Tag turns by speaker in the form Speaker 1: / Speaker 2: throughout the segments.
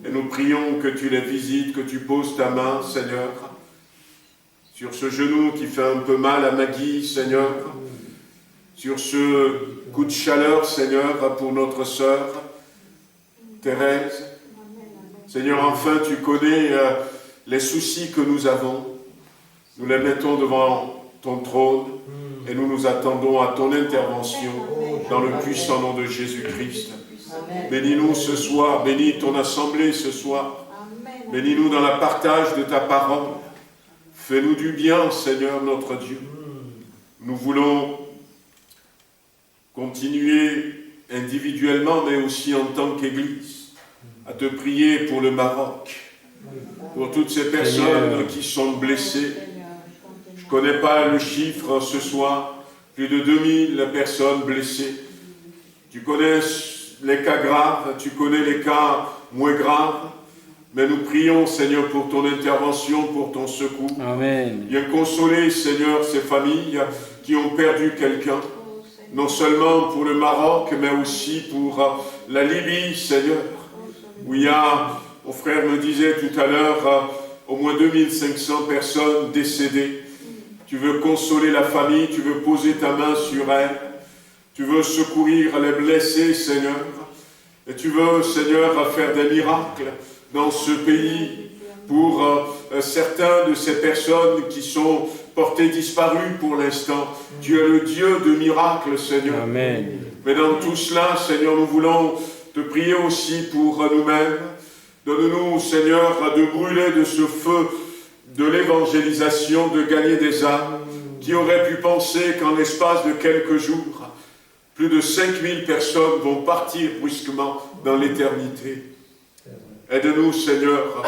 Speaker 1: Et nous prions que tu les visites, que tu poses ta main, Seigneur, sur ce genou qui fait un peu mal à Maggie, Seigneur, sur ce coup de chaleur, Seigneur, pour notre sœur, Thérèse. Seigneur, enfin, tu connais les soucis que nous avons. Nous les mettons devant ton trône et nous nous attendons à ton intervention dans le puissant nom de Jésus-Christ. Bénis-nous ce soir, bénis ton assemblée ce soir. Bénis-nous dans le partage de ta parole. Fais-nous du bien, Seigneur notre Dieu. Nous voulons continuer individuellement, mais aussi en tant qu'Église, à te prier pour le Maroc, pour toutes ces personnes qui sont blessées. Je ne connais pas le chiffre ce soir, plus de 2000 personnes blessées. Tu connais les cas graves, tu connais les cas moins graves, mais nous prions, Seigneur, pour ton intervention, pour ton secours.
Speaker 2: Amen.
Speaker 1: Viens consoler, Seigneur, ces familles qui ont perdu quelqu'un, non seulement pour le Maroc, mais aussi pour la Libye, Seigneur, où il y a, mon frère me disait tout à l'heure, au moins 2500 personnes décédées. Tu veux consoler la famille, tu veux poser ta main sur elle, tu veux secourir les blessés, Seigneur, et tu veux, Seigneur, faire des miracles dans ce pays pour certains de ces personnes qui sont portées disparues pour l'instant. Tu es le Dieu de miracles, Seigneur.
Speaker 2: Amen.
Speaker 1: Mais dans tout cela, Seigneur, nous voulons te prier aussi pour nous-mêmes. Donne-nous, Seigneur, de brûler de ce feu de l'évangélisation, de gagner des âmes. Qui auraient pu penser qu'en l'espace de quelques jours, plus de 5000 personnes vont partir brusquement dans l'éternité. Aide-nous, Seigneur,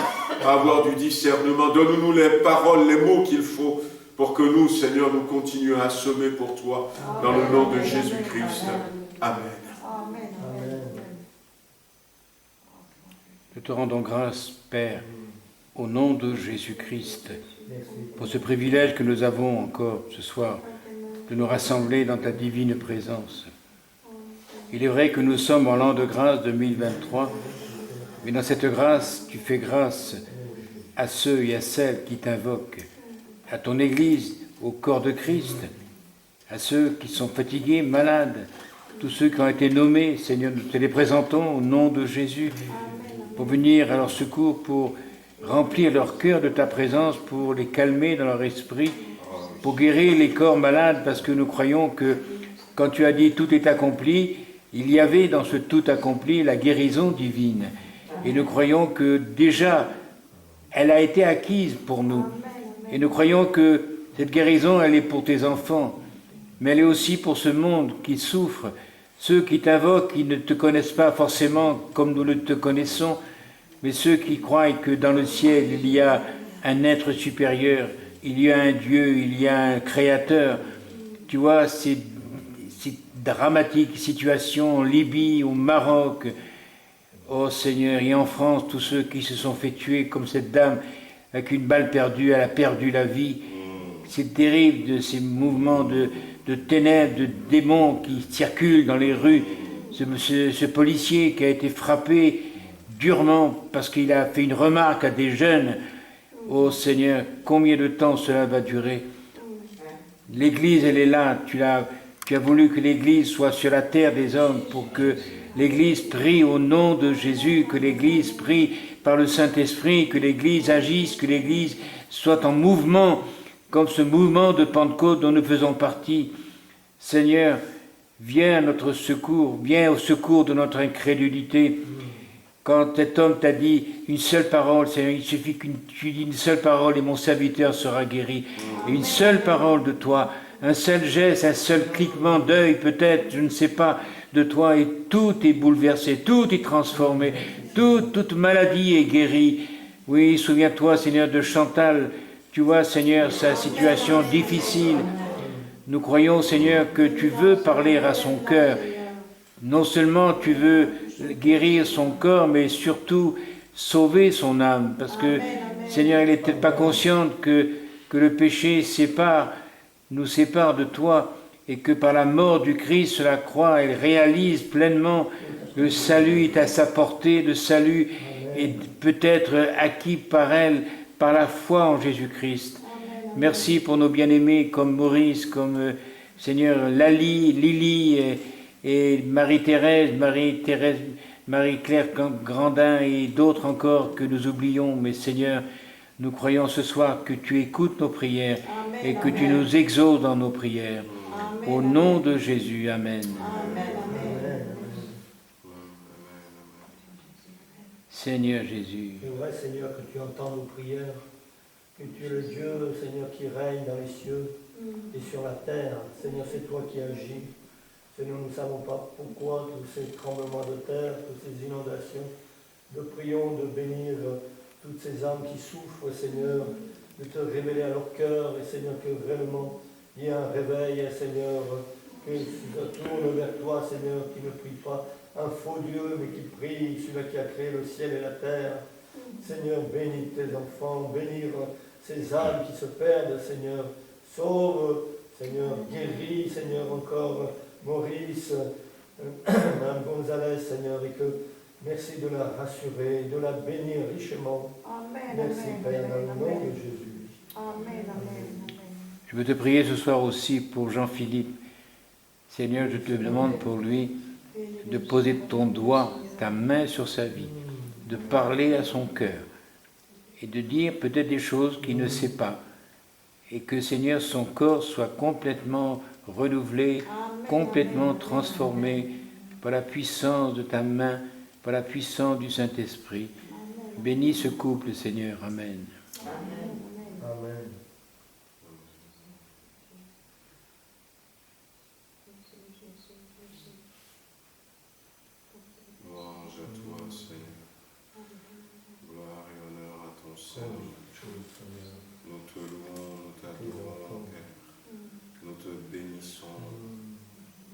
Speaker 1: à avoir du discernement. Donne-nous les paroles, les mots qu'il faut pour que nous, Seigneur, nous continuions à semer pour toi dans le nom de Jésus-Christ. Amen.
Speaker 2: Nous te rendons grâce, Père, au nom de Jésus-Christ, pour ce privilège que nous avons encore ce soir de nous rassembler dans ta divine présence. Il est vrai que nous sommes en l'an de grâce 2023, mais dans cette grâce, tu fais grâce à ceux et à celles qui t'invoquent, à ton Église, au corps de Christ, à ceux qui sont fatigués, malades, tous ceux qui ont été nommés, Seigneur, nous te les présentons au nom de Jésus, pour venir à leur secours, pour remplir leur cœur de ta présence, pour les calmer dans leur esprit, pour guérir les corps malades, parce que nous croyons que quand tu as dit « tout est accompli », il y avait dans ce « tout accompli » la guérison divine. Et nous croyons que déjà, elle a été acquise pour nous. Et nous croyons que cette guérison, elle est pour tes enfants, mais elle est aussi pour ce monde qui souffre, ceux qui t'invoquent, qui ne te connaissent pas forcément comme nous le te connaissons, mais ceux qui croient que dans le ciel, il y a un être supérieur, il y a un Dieu, il y a un Créateur. Tu vois, ces dramatiques situations en Libye, au Maroc, oh Seigneur, et en France, tous ceux qui se sont fait tuer, comme cette dame, avec une balle perdue, elle a perdu la vie. C'est terrible de ces mouvements de ténèbres, de démons qui circulent dans les rues. Ce policier qui a été frappé durement parce qu'il a fait une remarque à des jeunes. Oh Seigneur, combien de temps cela va durer? L'Église, elle est là. Tu as voulu que l'Église soit sur la terre des hommes pour que l'Église prie au nom de Jésus, que l'Église prie par le Saint-Esprit, que l'Église agisse, que l'Église soit en mouvement, comme ce mouvement de Pentecôte dont nous faisons partie. Seigneur, viens à notre secours, viens au secours de notre incrédulité. Quand cet homme t'a dit une seule parole, Seigneur, il suffit que tu dis une seule parole et mon serviteur sera guéri. Et une seule parole de toi, un seul geste, un seul cliquement d'œil peut-être, je ne sais pas, de toi, et tout est bouleversé, tout est transformé, toute maladie est guérie. Oui, souviens-toi, Seigneur, de Chantal, tu vois, Seigneur, sa situation difficile. Nous croyons, Seigneur, que tu veux parler à son cœur. Non seulement tu veux guérir son corps, mais surtout sauver son âme. Parce que, Seigneur, elle n'est peut-être pas consciente que le péché nous sépare de toi, et que par la mort du Christ sur la croix, elle réalise pleinement Le salut est à sa portée, le salut est peut-être acquis par elle, par la foi en Jésus-Christ. Merci pour nos bien-aimés comme Maurice, comme Seigneur Lily et Marie-Thérèse, Marie-Claire Grandin et d'autres encore que nous oublions. Mais Seigneur, nous croyons ce soir que tu écoutes nos prières et que tu nous exauces dans nos prières. Au nom de Jésus, Amen. Seigneur Jésus.
Speaker 3: C'est vrai, Seigneur, que tu entends nos prières, que tu es le Dieu, Seigneur, qui règne dans les cieux et sur la terre. Seigneur, c'est toi qui agis. Seigneur, nous ne savons pas pourquoi tous ces tremblements de terre, toutes ces inondations. Nous prions de bénir toutes ces âmes qui souffrent, Seigneur, de te révéler à leur cœur, et Seigneur, que vraiment il y ait un réveil, Seigneur, que se tourne vers toi, Seigneur, qui ne prie pas un faux Dieu, mais qui prie celui qui a créé le ciel et la terre. Seigneur, bénis tes enfants, bénir ces âmes qui se perdent, Seigneur. Sauve, Seigneur, guéris, Seigneur, encore Maurice, Mme Gonzalez, Seigneur, et que merci de la rassurer, de la bénir richement.
Speaker 4: Amen,
Speaker 3: merci,
Speaker 4: amen,
Speaker 3: Père, dans le nom
Speaker 4: amen.
Speaker 3: de Jésus.
Speaker 4: Amen, amen.
Speaker 2: Je veux te prier ce soir aussi pour Jean-Philippe. Seigneur, je te demande pour lui de poser ton doigt, ta main sur sa vie, de parler à son cœur et de dire peut-être des choses qu'il ne sait pas. Et que, Seigneur, son corps soit complètement renouvelé, complètement transformé par la puissance de ta main, par la puissance du Saint-Esprit. Bénis ce couple, Seigneur. Amen.
Speaker 3: Amen.
Speaker 1: Louange à toi, Seigneur. Gloire et honneur à ton Seigneur. Nous te louons, nous t'adorons, Père. Nous te bénissons.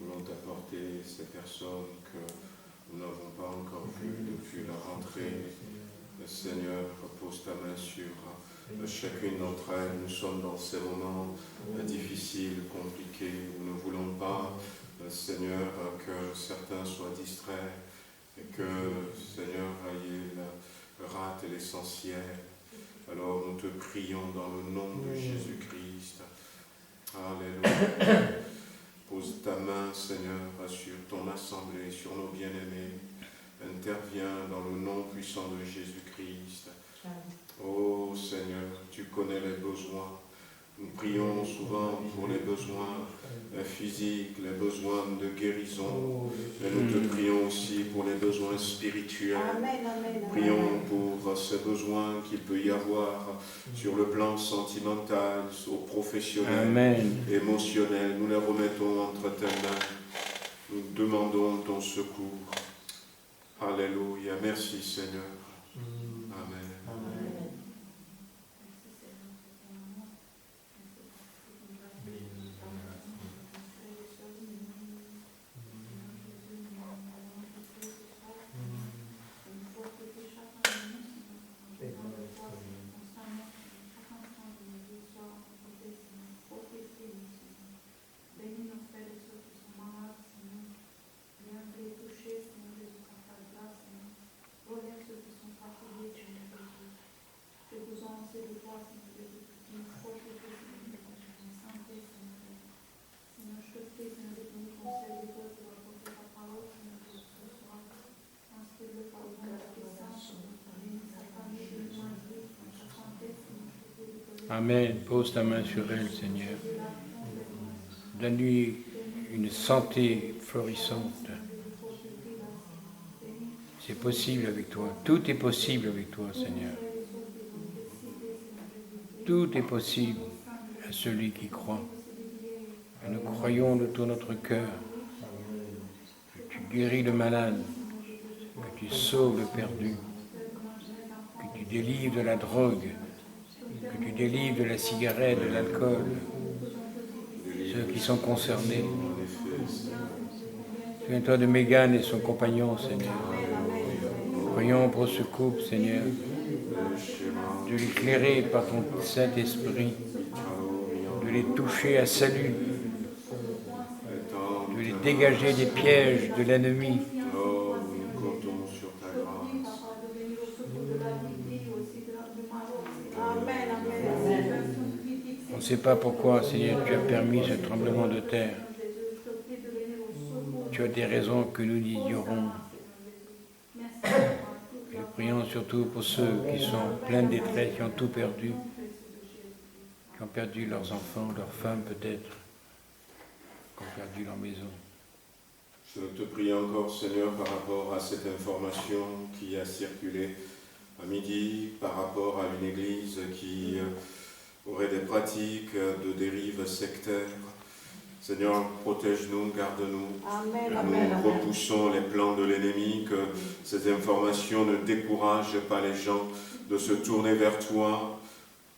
Speaker 1: Nous voulons t'apporter ces personnes que nous n'avons pas encore vues depuis la rentrée. Seigneur, repose ta main sur chacune d'entre elles. Nous sommes dans ces moments difficiles, compliqués, où nous ne voulons pas, Seigneur, que certains soient distraits et que, Seigneur, ils ratent l'essentiel. Alors nous te prions dans le nom de Jésus-Christ. Alléluia. Pose ta main, Seigneur, sur ton assemblée, sur nos bien-aimés. Interviens dans le nom puissant de Jésus-Christ. Oh Seigneur, tu connais les besoins. Nous prions souvent pour les besoins physiques, les besoins de guérison. Mais nous te prions aussi pour les besoins spirituels. Prions pour ces besoins qu'il peut y avoir sur le plan sentimental, au professionnel,
Speaker 2: Amen.
Speaker 1: émotionnel. Nous les remettons entre tes mains. Nous demandons ton secours. Alléluia. Merci Seigneur. Amen.
Speaker 2: Amen. Pose ta main sur elle, Seigneur. Donne-lui une santé florissante. C'est possible avec toi. Tout est possible avec toi, Seigneur. Tout est possible à celui qui croit. Et nous croyons de tout notre cœur que tu guéris le malade, que tu sauves le perdu, que tu délivres de la drogue, que tu délivres de la cigarette, de l'alcool, ceux qui sont concernés. Souviens-toi de Mégane et son compagnon, Seigneur. Prions pour ce couple, Seigneur, de l'éclairer par ton Saint-Esprit, de les toucher à salut, de les dégager des pièges de l'ennemi,
Speaker 1: sur ta grâce.
Speaker 2: On ne sait pas pourquoi, Seigneur, tu as permis ce tremblement de terre. Tu as des raisons que nous ignorons. Et nous prions surtout pour ceux qui sont pleins de détresse, qui ont tout perdu, qui ont perdu leurs enfants, leurs femmes peut-être, qui ont perdu leur maison.
Speaker 1: Je te prie encore, Seigneur, par rapport à cette information qui a circulé à midi, par rapport à une église qui aurait des pratiques de dérive sectaire. Seigneur, protège-nous, garde-nous. Nous repoussons les plans de l'ennemi, que ces informations ne découragent pas les gens de se tourner vers toi.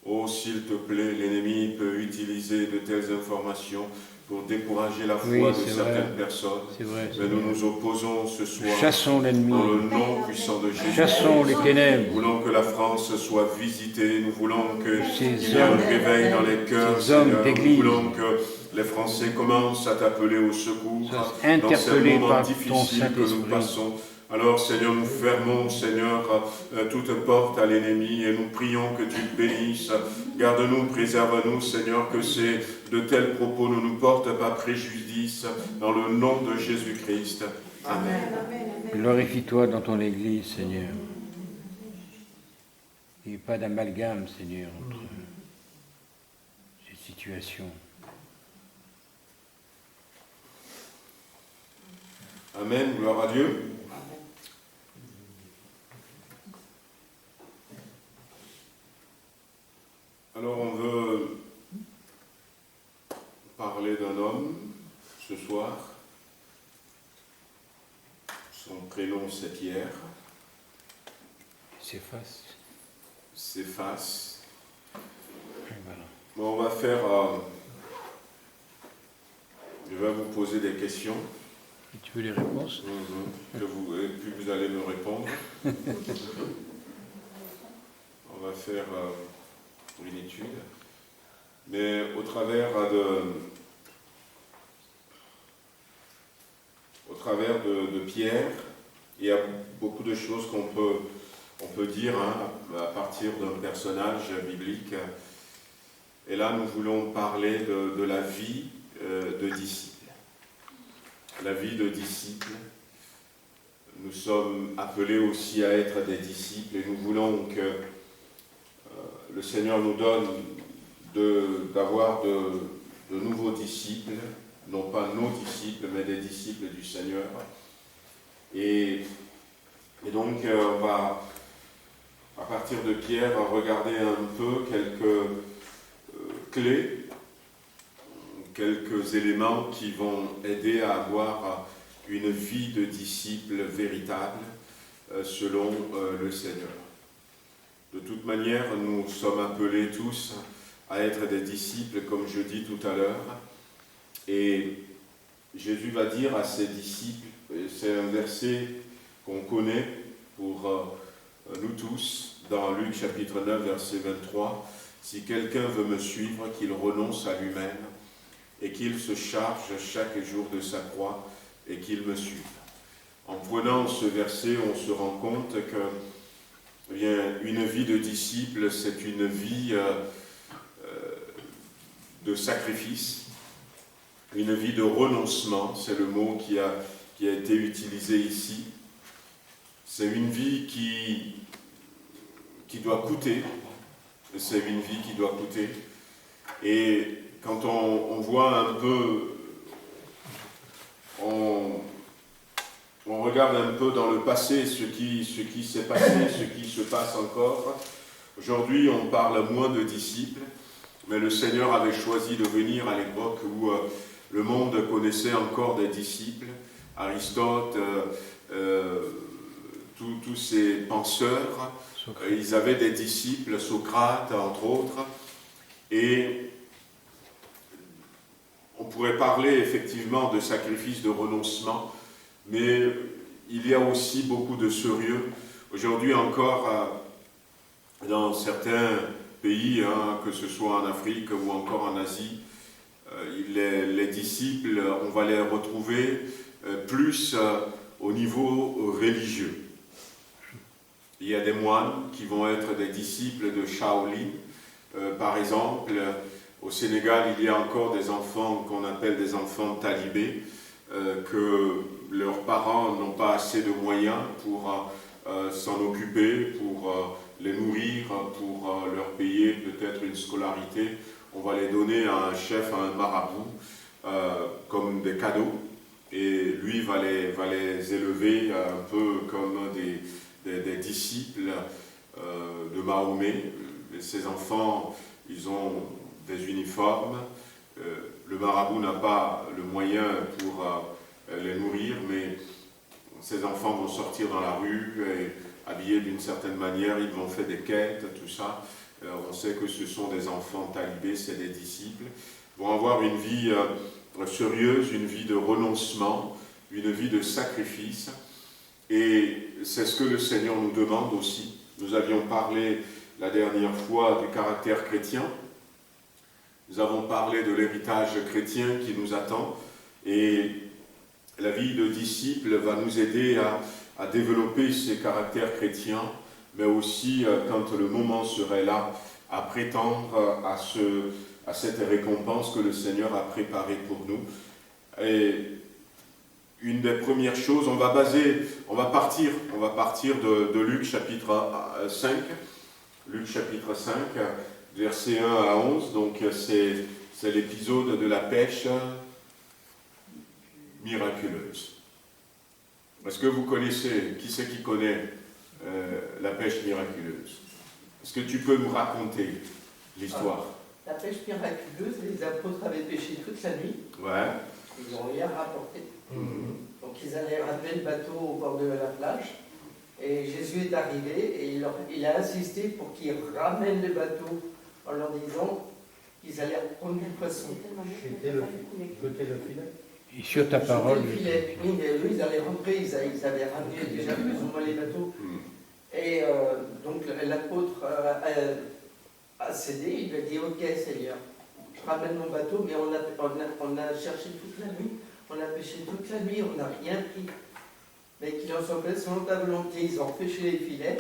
Speaker 1: Oh, s'il te plaît, l'ennemi peut utiliser de telles informations pour décourager la foi de certaines personnes. Mais nous nous opposons ce soir.
Speaker 2: Chassons l'ennemi.
Speaker 1: Dans le nom puissant de Jésus.
Speaker 2: Chassons les ténèbres.
Speaker 1: Nous voulons que la France soit visitée. Nous voulons qu'il y ait un réveil dans les cœurs. Nous voulons que les Français commencent à t'appeler au secours dans ces moments difficiles que nous passons. Alors, Seigneur, nous fermons, Seigneur, toute porte à l'ennemi et nous prions que tu le bénisses. Garde-nous, préserve-nous, Seigneur, que de tels propos ne nous portent pas préjudice. Dans le nom de Jésus-Christ. Amen.
Speaker 2: Glorifie-toi dans ton Église, Seigneur. Il n'y a pas d'amalgame, Seigneur, entre ces situations.
Speaker 1: Amen, gloire à Dieu. Alors on veut parler d'un homme ce soir. Son prénom c'est Pierre. Céphas.
Speaker 2: Voilà.
Speaker 1: Bon, on va faire... je vais vous poser des questions.
Speaker 2: Et tu veux les réponses?
Speaker 1: Et puis vous allez me répondre. On va faire une étude. Mais au travers de Pierre, il y a beaucoup de choses qu'on peut dire à partir d'un personnage biblique. Et là, nous voulons parler de la vie de disciple. La vie de disciple. Nous sommes appelés aussi à être des disciples et nous voulons que le Seigneur nous donne d'avoir de nouveaux disciples, non pas nos disciples, mais des disciples du Seigneur. Et donc, on va, à partir de Pierre, regarder un peu quelques clés, quelques éléments qui vont aider à avoir une vie de disciple véritable selon le Seigneur. De toute manière, nous sommes appelés tous à être des disciples, comme je dis tout à l'heure. Et Jésus va dire à ses disciples, c'est un verset qu'on connaît pour nous tous, dans Luc chapitre 9, verset 23, « Si quelqu'un veut me suivre, qu'il renonce à lui-même et qu'il se charge chaque jour de sa croix et qu'il me suive. » En prenant ce verset, on se rend compte que une vie de disciple, c'est une vie de sacrifice, une vie de renoncement, c'est le mot qui a été utilisé ici. C'est une vie qui doit coûter, c'est une vie qui doit coûter. Et quand on voit un peu, on regarde un peu dans le passé ce qui s'est passé, ce qui se passe encore. Aujourd'hui, on parle moins de disciples, mais le Seigneur avait choisi de venir à l'époque où le monde connaissait encore des disciples. Aristote, tous ces penseurs, ils avaient des disciples, Socrate entre autres, et on pourrait parler effectivement de sacrifice, de renoncement, mais il y a aussi beaucoup de sérieux. Aujourd'hui encore, dans certains pays, que ce soit en Afrique ou encore en Asie, les disciples, on va les retrouver plus au niveau religieux. Il y a des moines qui vont être des disciples de Shaolin. Par exemple, au Sénégal, il y a encore des enfants qu'on appelle des enfants talibés, que leurs parents n'ont pas assez de moyens pour s'en occuper, pour les nourrir, pour leur payer peut-être une scolarité. On va les donner à un chef, à un marabout, comme des cadeaux, et lui va les élever un peu comme des disciples de Mahomet. Et ces enfants, ils ont des uniformes. Le marabout n'a pas le moyen pour les nourrir, mais ces enfants vont sortir dans la rue et habillés d'une certaine manière, ils vont faire des quêtes, tout ça. On sait que ce sont des enfants talibés, c'est des disciples. Ils vont avoir une vie sérieuse, une vie de renoncement, une vie de sacrifice. Et c'est ce que le Seigneur nous demande aussi. Nous avions parlé la dernière fois du caractère chrétien. Nous avons parlé de l'héritage chrétien qui nous attend. Et la vie de disciple va nous aider à développer ces caractères chrétiens, mais aussi, quand le moment serait là, à prétendre à cette récompense que le Seigneur a préparée pour nous. Et une des premières choses, on va partir de Luc chapitre 5, Luc chapitre 5, versets 1 à 11, donc c'est l'épisode de la pêche miraculeuse. Est-ce que vous connaissez, qui c'est qui connaît la pêche miraculeuse? Est-ce que tu peux nous raconter l'histoire?
Speaker 4: La pêche miraculeuse, les apôtres avaient pêché toute la nuit.
Speaker 1: Ouais.
Speaker 4: Ils n'ont rien rapporté. Donc ils allaient ramener le bateau au bord de la plage. Et Jésus est arrivé et il a insisté pour qu'ils ramènent le bateau en leur disant qu'ils allaient prendre du poisson.
Speaker 3: Jeter le filet.
Speaker 2: Et sur ta parole.
Speaker 4: Le filet. Oui, mais eux, ils allaient rentrer, ils avaient ramené déjà plus ou moins les bateaux. Et donc l'apôtre a cédé, il lui a dit: ok Seigneur, je ramène mon bateau, mais on a cherché toute la nuit, on a pêché toute la nuit, on n'a rien pris. Mais qu'il en soit fait selon ta volonté. Ils ont pêché les filets,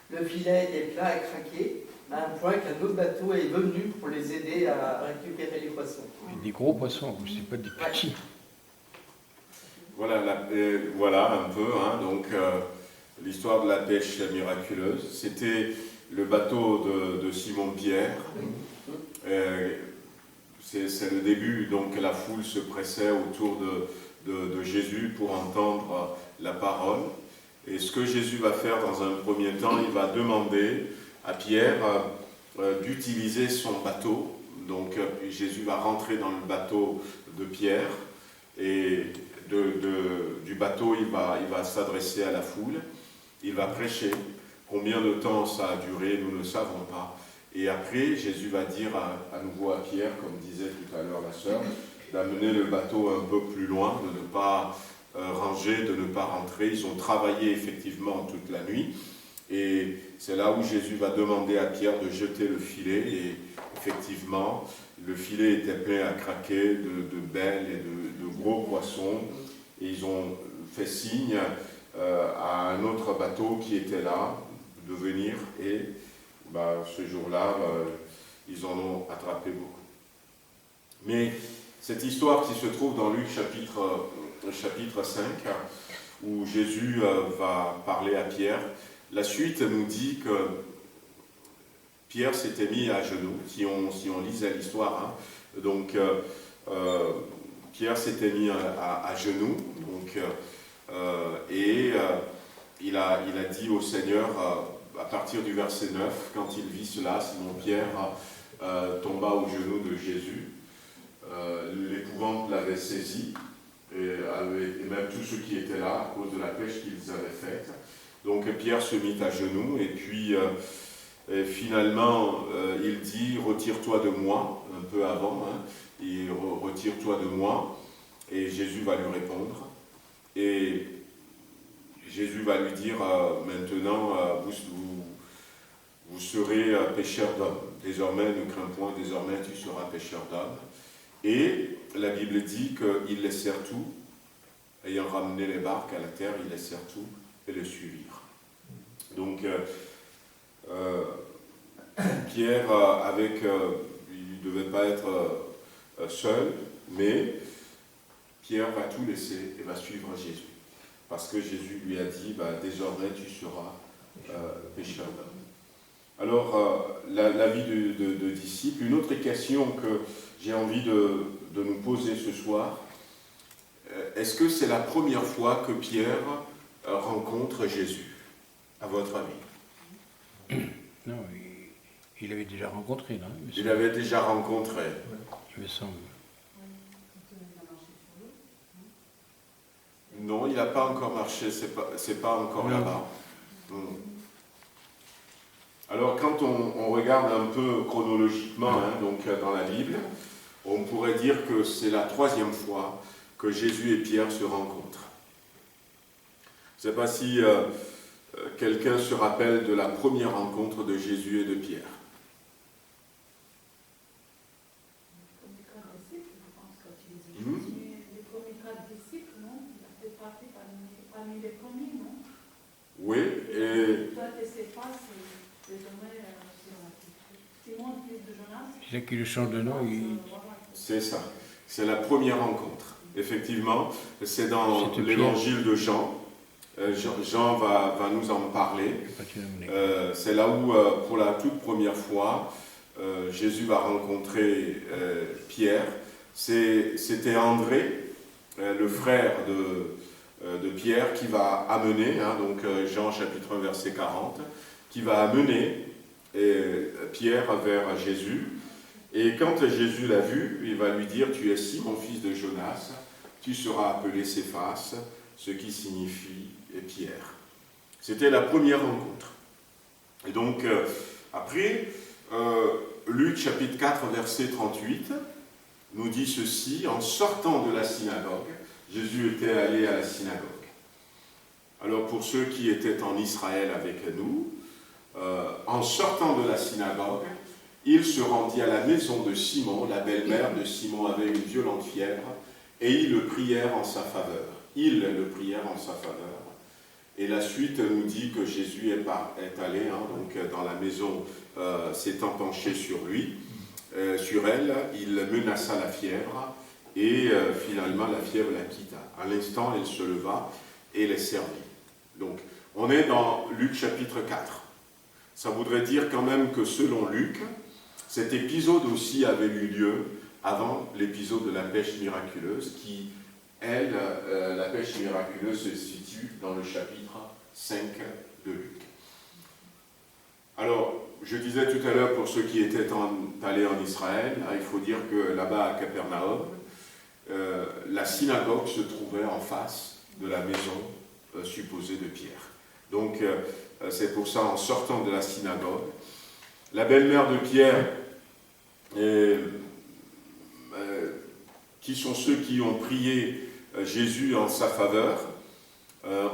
Speaker 4: le filet était plein à craquer, à un point qu'un autre bateau est venu pour les aider à récupérer les poissons.
Speaker 2: Des gros poissons, c'est pas des petits.
Speaker 1: Voilà un peu, hein, donc l'histoire de la pêche miraculeuse. C'était le bateau de Simon-Pierre. C'est le début, donc la foule se pressait autour de Jésus pour entendre la parole. Et ce que Jésus va faire dans un premier temps, il va demander à Pierre d'utiliser son bateau. Donc Jésus va rentrer dans le bateau de Pierre et du bateau il va s'adresser à la foule, il va prêcher. Combien de temps ça a duré, nous ne savons pas. Et après, Jésus va dire à nouveau à Pierre, comme disait tout à l'heure la sœur, d'amener le bateau un peu plus loin, de ne pas ranger, de ne pas rentrer. Ils ont travaillé effectivement toute la nuit. Et c'est là où Jésus va demander à Pierre de jeter le filet. Et effectivement, le filet était plein à craquer de belles et de gros poissons. Et ils ont fait signe à un autre bateau qui était là de venir. Et ce jour-là, ils en ont attrapé beaucoup. Mais cette histoire qui se trouve dans Luc chapitre 5, où Jésus va parler à Pierre, la suite nous dit que Pierre s'était mis à genoux, si on lisait l'histoire. Hein. Donc, Pierre s'était mis à genoux, donc, et il a dit au Seigneur, à partir du verset 9, quand il vit cela, Simon-Pierre tomba aux genoux de Jésus. L'épouvante l'avait saisi, et même tous ceux qui étaient là, à cause de la pêche qu'ils avaient faite. Donc Pierre se mit à genoux, et puis et finalement, il dit « Retire-toi de moi », un peu avant, hein, et « Retire-toi de moi », et Jésus va lui répondre. Et Jésus va lui dire « Maintenant, vous serez pécheurs d'hommes. Désormais, ne crains point, désormais tu seras pécheur d'hommes. » Et la Bible dit qu'ils laissèrent tout, ayant ramené les barques à la terre, ils laissèrent tout et le suivirent. Donc, Pierre, il ne devait pas être seul, mais Pierre va tout laisser et va suivre Jésus. Parce que Jésus lui a dit, désormais tu seras pécheur d'homme. Alors, la vie de disciple, une autre question que j'ai envie de nous poser ce soir, est-ce que c'est la première fois que Pierre rencontre Jésus, à votre avis?
Speaker 2: Non, il avait déjà rencontré, non?
Speaker 1: Il avait déjà rencontré.
Speaker 2: Il me semble.
Speaker 1: Non, il n'a pas encore marché, c'est pas encore là-bas. Alors, quand on regarde un peu chronologiquement, donc dans la Bible, on pourrait dire que c'est la 3e fois que Jésus et Pierre se rencontrent. Je ne sais pas si quelqu'un se rappelle de la première rencontre de Jésus et de Pierre. Oui, et...
Speaker 2: C'est qu'il change de nom.
Speaker 1: C'est ça. C'est la première rencontre. Effectivement, c'est dans l'évangile de Jean. Jean va nous en parler. C'est là où, pour la toute première fois, Jésus va rencontrer Pierre. C'était André, le frère de Pierre, qui va amener, donc Jean chapitre 1 verset 40, qui va amener Pierre vers Jésus. Et quand Jésus l'a vu, il va lui dire, tu es Simon, fils de Jonas, tu seras appelé Céphas, ce qui signifie Pierre. C'était la première rencontre. Et donc, après, Luc chapitre 4 verset 38 nous dit ceci, en sortant de la synagogue, Jésus était allé à la synagogue. Alors pour ceux qui étaient en Israël avec nous, en sortant de la synagogue, il se rendit à la maison de Simon, la belle-mère de Simon avait une violente fièvre, et ils le prièrent en sa faveur. Ils le prièrent en sa faveur. Et la suite nous dit que Jésus est allé donc dans la maison, s'étant penché sur lui, sur elle, il menaça la fièvre, et finalement la fièvre la quitta. À l'instant, elle se leva et les servit. Donc, on est dans Luc chapitre 4. Ça voudrait dire quand même que selon Luc, cet épisode aussi avait eu lieu avant l'épisode de la pêche miraculeuse, qui, elle, la pêche miraculeuse se situe dans le chapitre 5 de Luc. Alors, je disais tout à l'heure, pour ceux qui étaient allés en Israël, il faut dire que là-bas à Capernaum, la synagogue se trouvait en face de la maison supposée de Pierre. Donc, c'est pour ça, en sortant de la synagogue, la belle-mère de Pierre, qui sont ceux qui ont prié Jésus en sa faveur,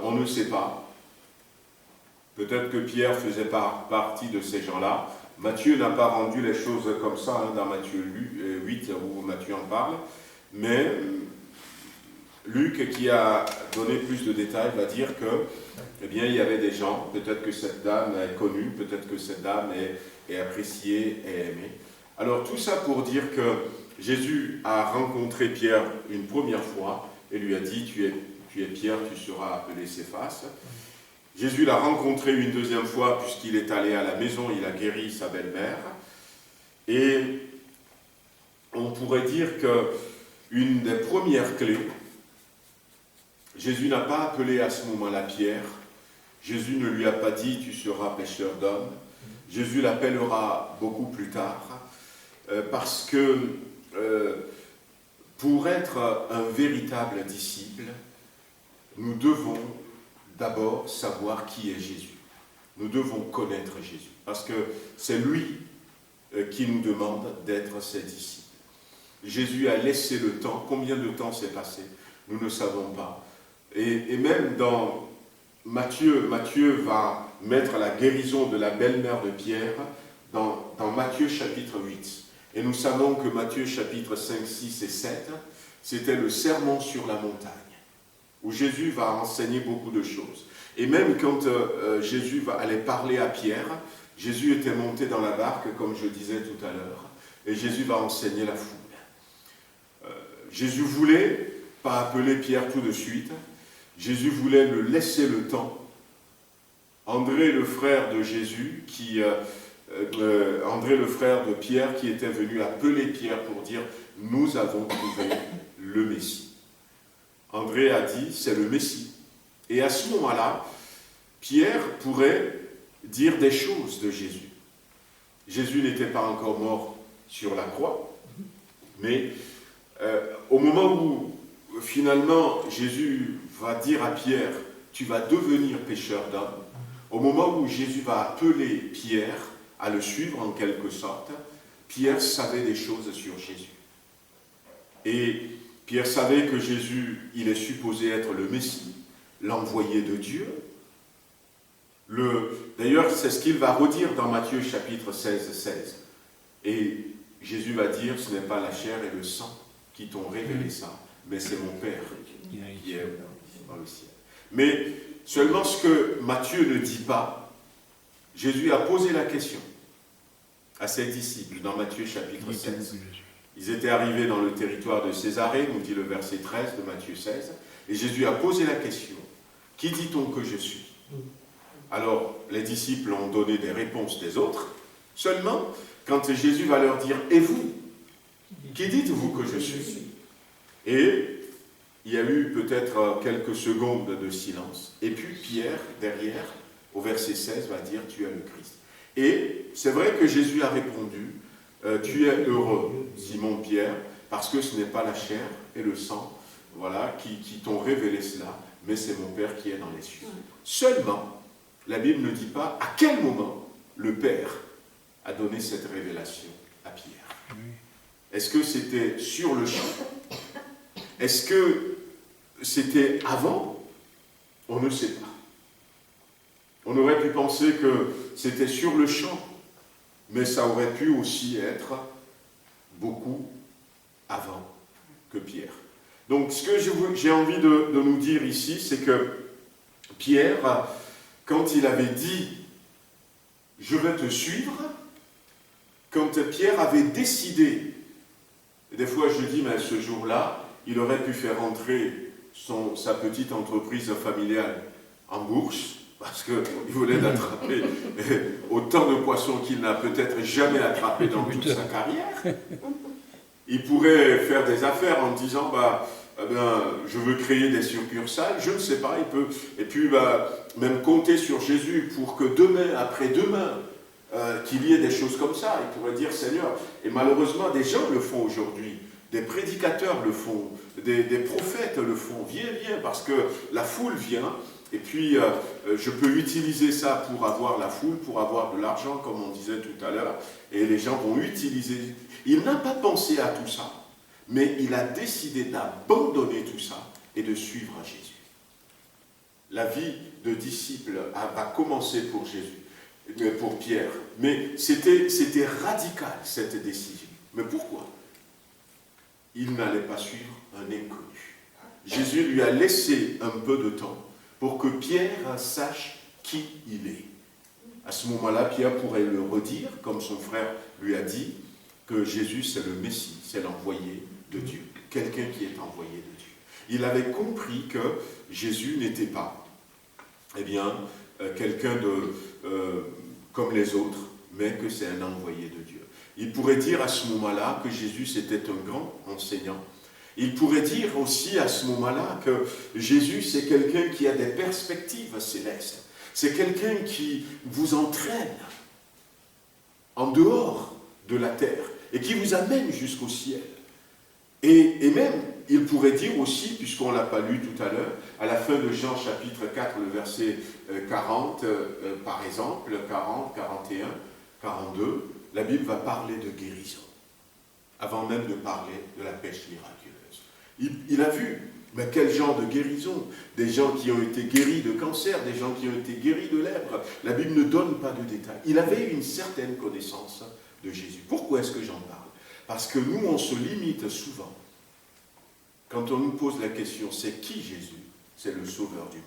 Speaker 1: on ne sait pas. Peut-être que Pierre faisait partie de ces gens-là. Matthieu n'a pas rendu les choses comme ça dans Matthieu 8, où Matthieu en parle, mais Luc, qui a donné plus de détails, va dire que, eh bien, il y avait des gens, peut-être que cette dame est connue, peut-être que cette dame est appréciée et aimée. Alors tout ça pour dire que Jésus a rencontré Pierre une première fois et lui a dit, tu es Pierre, tu seras appelé Céphas. Jésus l'a rencontré une deuxième fois puisqu'il est allé à la maison, il a guéri sa belle-mère. Et on pourrait dire qu'une des premières clés, Jésus n'a pas appelé à ce moment-là Pierre. Jésus ne lui a pas dit, tu seras pêcheur d'hommes. Jésus l'appellera beaucoup plus tard. Parce que pour être un véritable disciple, nous devons d'abord savoir qui est Jésus. Nous devons connaître Jésus. Parce que c'est lui qui nous demande d'être ses disciples. Jésus a laissé le temps. Combien de temps s'est passé? Nous ne savons pas. Et même dans Matthieu va mettre la guérison de la belle-mère de Pierre dans Matthieu chapitre 8. Et nous savons que Matthieu chapitre 5, 6 et 7, c'était le sermon sur la montagne, où Jésus va enseigner beaucoup de choses. Et même quand Jésus allait parler à Pierre, Jésus était monté dans la barque, comme je disais tout à l'heure, et Jésus va enseigner la foule. Jésus voulait pas appeler Pierre tout de suite, Jésus voulait le laisser le temps. André, le frère de Jésus, André, le frère de Pierre, qui était venu appeler Pierre pour dire « Nous avons trouvé le Messie ». André a dit « C'est le Messie ». Et à ce moment-là, Pierre pourrait dire des choses de Jésus. Jésus n'était pas encore mort sur la croix, mais au moment où finalement Jésus va dire à Pierre « Tu vas devenir pêcheur d'hommes », au moment où Jésus va appeler Pierre à le suivre en quelque sorte, Pierre savait des choses sur Jésus. Et Pierre savait que Jésus, il est supposé être le Messie, l'envoyé de Dieu. D'ailleurs, c'est ce qu'il va redire dans Matthieu chapitre 16, 16. Et Jésus va dire, ce n'est pas la chair et le sang qui t'ont révélé ça, mais c'est mon Père qui est dans le ciel. Mais seulement ce que Matthieu ne dit pas, Jésus a posé la question à ses disciples dans Matthieu chapitre 16. Ils étaient arrivés dans le territoire de Césarée, nous dit le verset 13 de Matthieu 16, et Jésus a posé la question, « Qui dit-on que je suis ?» Alors, les disciples ont donné des réponses des autres, seulement quand Jésus va leur dire « Et vous, qui dites-vous que je suis ?» Et il y a eu peut-être quelques secondes de silence, et puis Pierre, derrière, au verset 16, va dire « Tu es le Christ ». Et c'est vrai que Jésus a répondu « Tu es heureux, Simon-Pierre, parce que ce n'est pas la chair et le sang voilà, qui t'ont révélé cela, mais c'est mon Père qui est dans les cieux. » Seulement, la Bible ne dit pas à quel moment le Père a donné cette révélation à Pierre. Est-ce que c'était sur le champ? Est-ce que c'était avant? On ne sait pas. On aurait pu penser que c'était sur le champ, mais ça aurait pu aussi être beaucoup avant que Pierre. Donc ce que j'ai envie de nous dire ici, c'est que Pierre, quand il avait dit « Je vais te suivre », quand Pierre avait décidé, et des fois je dis, mais ce jour-là, il aurait pu faire entrer sa petite entreprise familiale en bourse, parce qu'il voulait attraper autant de poissons qu'il n'a peut-être jamais attrapé dans toute sa carrière. Il pourrait faire des affaires en disant, je veux créer des succursales, je ne sais pas, il peut. Et puis, même compter sur Jésus pour que demain, après-demain, qu'il y ait des choses comme ça. Il pourrait dire, Seigneur, et malheureusement, des gens le font aujourd'hui. Des prédicateurs le font, des prophètes le font. Viens, parce que la foule vient, et puis je peux utiliser ça pour avoir la foule, pour avoir de l'argent, comme on disait tout à l'heure, et les gens vont utiliser. Il n'a pas pensé à tout ça, mais il a décidé d'abandonner tout ça et de suivre Jésus. La vie de disciple va commencer pour Jésus, pour Pierre, mais c'était radical cette décision. Mais pourquoi ? Il n'allait pas suivre un inconnu. Jésus lui a laissé un peu de temps pour que Pierre sache qui il est. À ce moment-là, Pierre pourrait le redire, comme son frère lui a dit, que Jésus c'est le Messie, c'est l'envoyé de Dieu, quelqu'un qui est envoyé de Dieu. Il avait compris que Jésus n'était pas, quelqu'un comme les autres, mais que c'est un envoyé de Dieu. Il pourrait dire à ce moment-là que Jésus c'était un grand enseignant. Il pourrait dire aussi à ce moment-là que Jésus c'est quelqu'un qui a des perspectives célestes. C'est quelqu'un qui vous entraîne en dehors de la terre et qui vous amène jusqu'au ciel. Et même, il pourrait dire aussi, puisqu'on ne l'a pas lu tout à l'heure, à la fin de Jean chapitre 4, le verset 40, par exemple, 40, 41, 42, la Bible va parler de guérison, avant même de parler de la pêche miraculeuse. Il a vu, mais quel genre de guérison? Des gens qui ont été guéris de cancer, des gens qui ont été guéris de lèpre. La Bible ne donne pas de détails. Il avait une certaine connaissance de Jésus. Pourquoi est-ce que j'en parle? Parce que nous, on se limite souvent. Quand on nous pose la question, c'est qui Jésus? C'est le Sauveur du monde.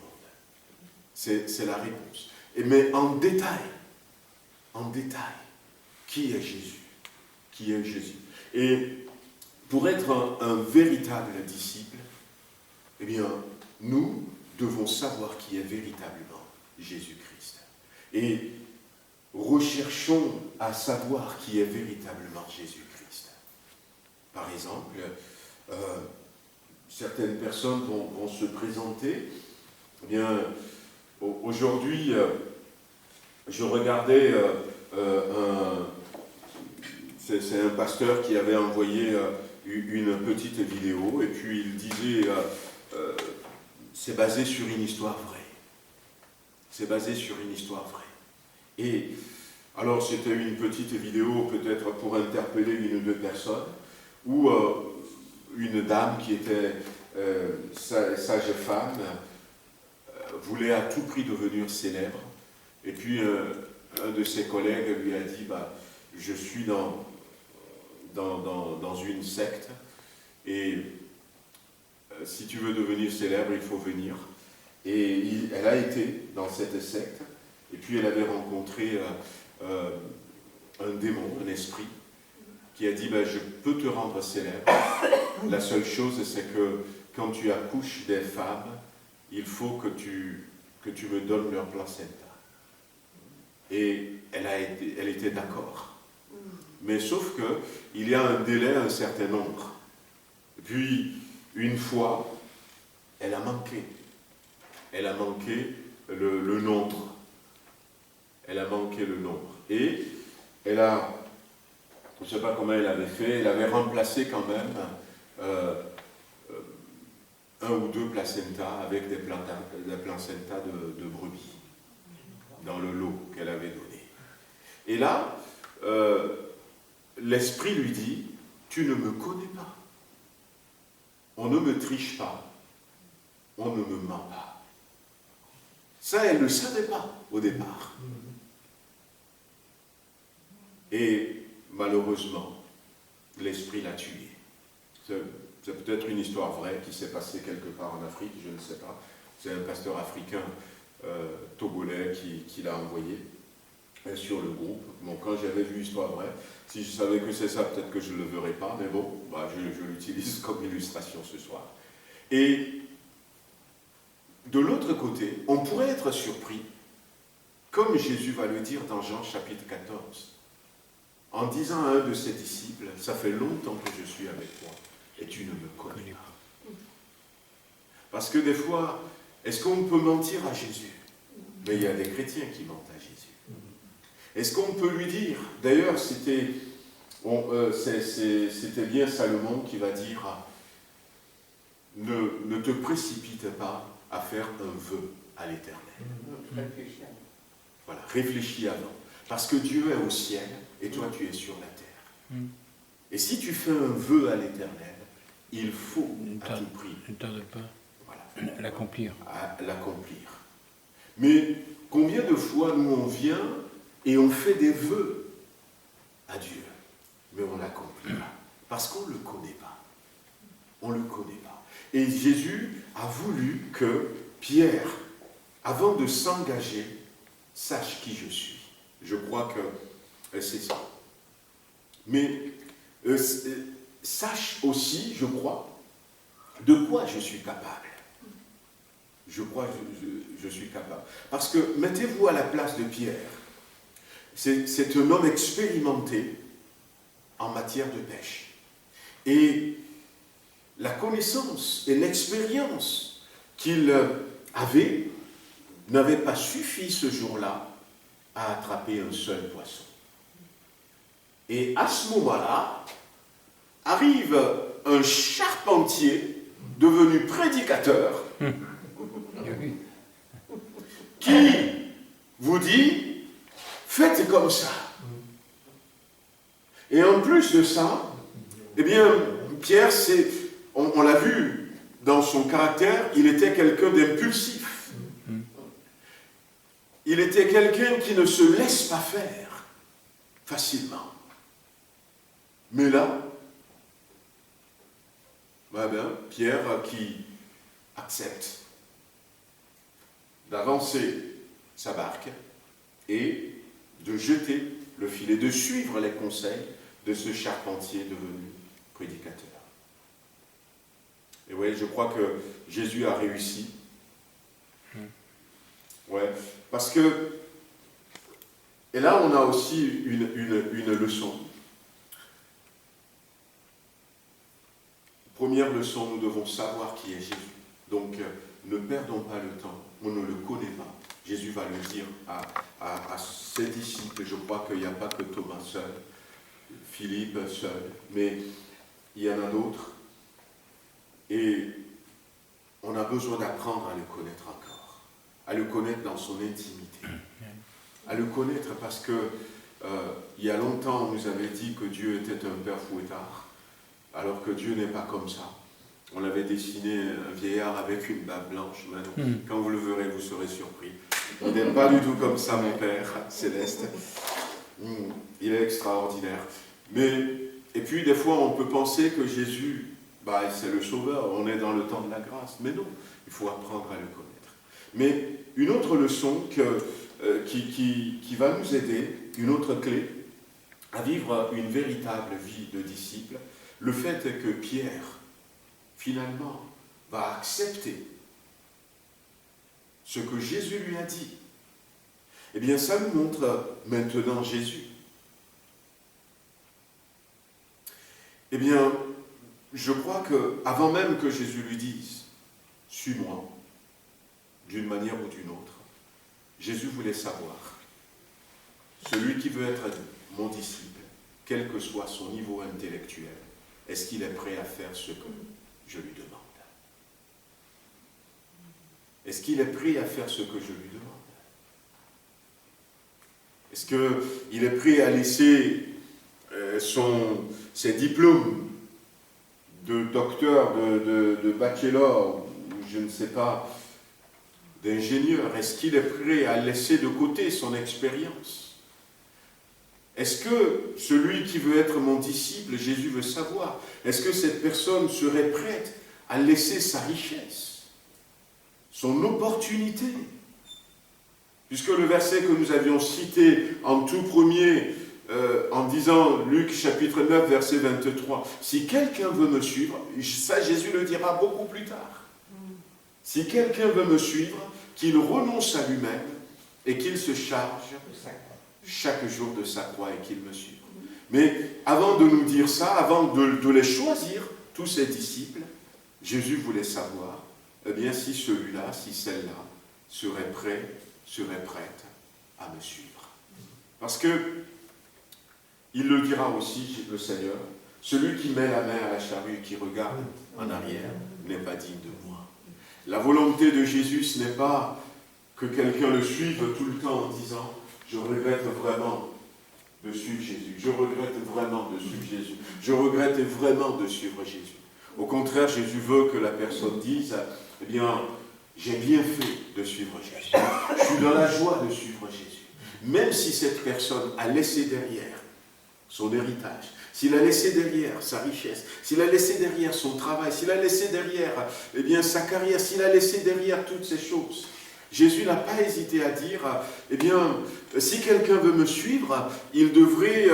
Speaker 1: C'est la réponse. Mais en détail, qui est Jésus? Qui est Jésus? Et pour être un véritable disciple, eh bien, nous devons savoir qui est véritablement Jésus-Christ. Et recherchons à savoir qui est véritablement Jésus-Christ. Par exemple, certaines personnes vont se présenter. Eh bien, aujourd'hui, je regardais c'est un pasteur qui avait envoyé une petite vidéo, et puis il disait c'est basé sur une histoire vraie. C'est basé sur une histoire vraie. Et alors c'était une petite vidéo peut-être pour interpeller une ou deux personnes, où une dame qui était sage femme voulait à tout prix devenir célèbre, et puis un de ses collègues lui a dit je suis dans une secte, et si tu veux devenir célèbre, il faut venir. Et elle a été dans cette secte, et puis elle avait rencontré un démon, un esprit, qui a dit je peux te rendre célèbre. La seule chose, c'est que quand tu accouches des femmes, il faut que tu me donnes leur placenta. Et elle était d'accord. Mais sauf qu'il y a un délai, un certain nombre. Puis, une fois, elle a manqué. Elle a manqué le nombre. Elle a manqué le nombre. Et elle a, je ne sais pas comment elle avait fait, elle avait remplacé quand même un ou deux placentas avec des placentas de brebis dans le lot qu'elle avait donné. Et là, l'esprit lui dit, tu ne me connais pas. On ne me triche pas. On ne me ment pas. Ça, elle ne le savait pas au départ. Et malheureusement, l'esprit l'a tué. C'est peut-être une histoire vraie qui s'est passée quelque part en Afrique, je ne sais pas. C'est un pasteur africain togolais qui l'a envoyé sur le groupe. Bon, quand j'avais vu l'histoire vraie, si je savais que c'est ça, peut-être que je ne le verrais pas, mais bon, je l'utilise comme illustration ce soir. Et de l'autre côté, on pourrait être surpris, comme Jésus va le dire dans Jean chapitre 14, en disant à un de ses disciples, « Ça fait longtemps que je suis avec toi, et tu ne me connais pas. » Parce que des fois, est-ce qu'on peut mentir à Jésus? Mais il y a des chrétiens qui mentent à Jésus. Est-ce qu'on peut lui dire, d'ailleurs c'était bien Salomon qui va dire, ne te précipite pas à faire un vœu à l'Éternel. Voilà, réfléchis avant. Parce que Dieu est au ciel et toi tu es sur la terre. Et si tu fais un vœu à l'Éternel, il faut à tout prix
Speaker 2: ne tarde pas à l'accomplir.
Speaker 1: Mais combien de fois nous on vient et on fait des vœux à Dieu, mais on ne l'accomplit pas, parce qu'on ne le connaît pas. On ne le connaît pas. Et Jésus a voulu que Pierre, avant de s'engager, sache qui je suis. Je crois que c'est ça. Mais sache aussi, je crois, de quoi je suis capable. Je crois que je suis capable. Parce que, mettez-vous à la place de Pierre. C'est un homme expérimenté en matière de pêche. Et la connaissance et l'expérience qu'il avait n'avaient pas suffi ce jour-là à attraper un seul poisson. Et à ce moment-là, arrive un charpentier devenu prédicateur qui vous dit « Faites comme ça ». Et en plus de ça, eh bien, Pierre, on l'a vu dans son caractère, il était quelqu'un d'impulsif. Il était quelqu'un qui ne se laisse pas faire facilement. Mais là, Pierre qui accepte. d'avancer sa barque et de jeter le filet, de suivre les conseils de ce charpentier devenu prédicateur. Et oui, je crois que Jésus a réussi. Ouais, parce que, et là on a aussi une leçon. Première leçon, nous devons savoir qui est Jésus. Donc, ne perdons pas le temps, on ne le connaît pas. Jésus va le dire à ses disciples, je crois qu'il n'y a pas que Thomas seul, Philippe seul, mais il y en a d'autres. Et on a besoin d'apprendre à le connaître encore, à le connaître dans son intimité, à le connaître parce que il y a longtemps on nous avait dit que Dieu était un père fouettard, alors que Dieu n'est pas comme ça. On avait dessiné un vieillard avec une barbe blanche, mais non, quand vous le verrez, vous serez surpris. Il n'est pas du tout comme ça, mon Père céleste. Il est extraordinaire. Et puis, des fois, on peut penser que Jésus, c'est le sauveur, on est dans le temps de la grâce. Mais non, il faut apprendre à le connaître. Mais une autre leçon qui va nous aider, une autre clé, à vivre une véritable vie de disciple, le fait est que Pierre, finalement, va accepter ce que Jésus lui a dit. Eh bien, ça nous montre maintenant Jésus. Eh bien, je crois qu'avant même que Jésus lui dise « Suis-moi », d'une manière ou d'une autre, Jésus voulait savoir, celui qui veut être mon disciple, quel que soit son niveau intellectuel, est-ce qu'il est prêt à faire ce que je lui demande? Est-ce qu'il est prêt à faire ce que je lui demande? Est-ce qu'il est prêt à laisser ses diplômes de docteur, de bachelor, je ne sais pas, d'ingénieur? Est-ce qu'il est prêt à laisser de côté son expérience? Est-ce que celui qui veut être mon disciple, Jésus veut savoir, est-ce que cette personne serait prête à laisser sa richesse, son opportunité? Puisque le verset que nous avions cité en tout premier, en disant, Luc chapitre 9, verset 23, « Si quelqu'un veut me suivre », ça Jésus le dira beaucoup plus tard, « Si quelqu'un veut me suivre, qu'il renonce à lui-même et qu'il se charge chaque jour de sa croix et qu'il me suive. » Mais avant de nous dire ça, avant de les choisir, tous ces disciples, Jésus voulait savoir, eh bien, si celui-là, si celle-là, serait prête à me suivre. Parce que, il le dira aussi, le Seigneur, celui qui met la main à la charrue et qui regarde en arrière n'est pas digne de moi. La volonté de Jésus, ce n'est pas que quelqu'un le suive tout le temps en disant « Je regrette vraiment de suivre Jésus. Je regrette vraiment de suivre Jésus. Je regrette vraiment de suivre Jésus. » Au contraire, Jésus veut que la personne dise « Eh bien, j'ai bien fait de suivre Jésus. Je suis dans la joie de suivre Jésus. » Même si cette personne a laissé derrière son héritage, s'il a laissé derrière sa richesse, s'il a laissé derrière son travail, s'il a laissé derrière eh bien, sa carrière, s'il a laissé derrière toutes ces choses, Jésus n'a pas hésité à dire, eh bien, si quelqu'un veut me suivre, il devrait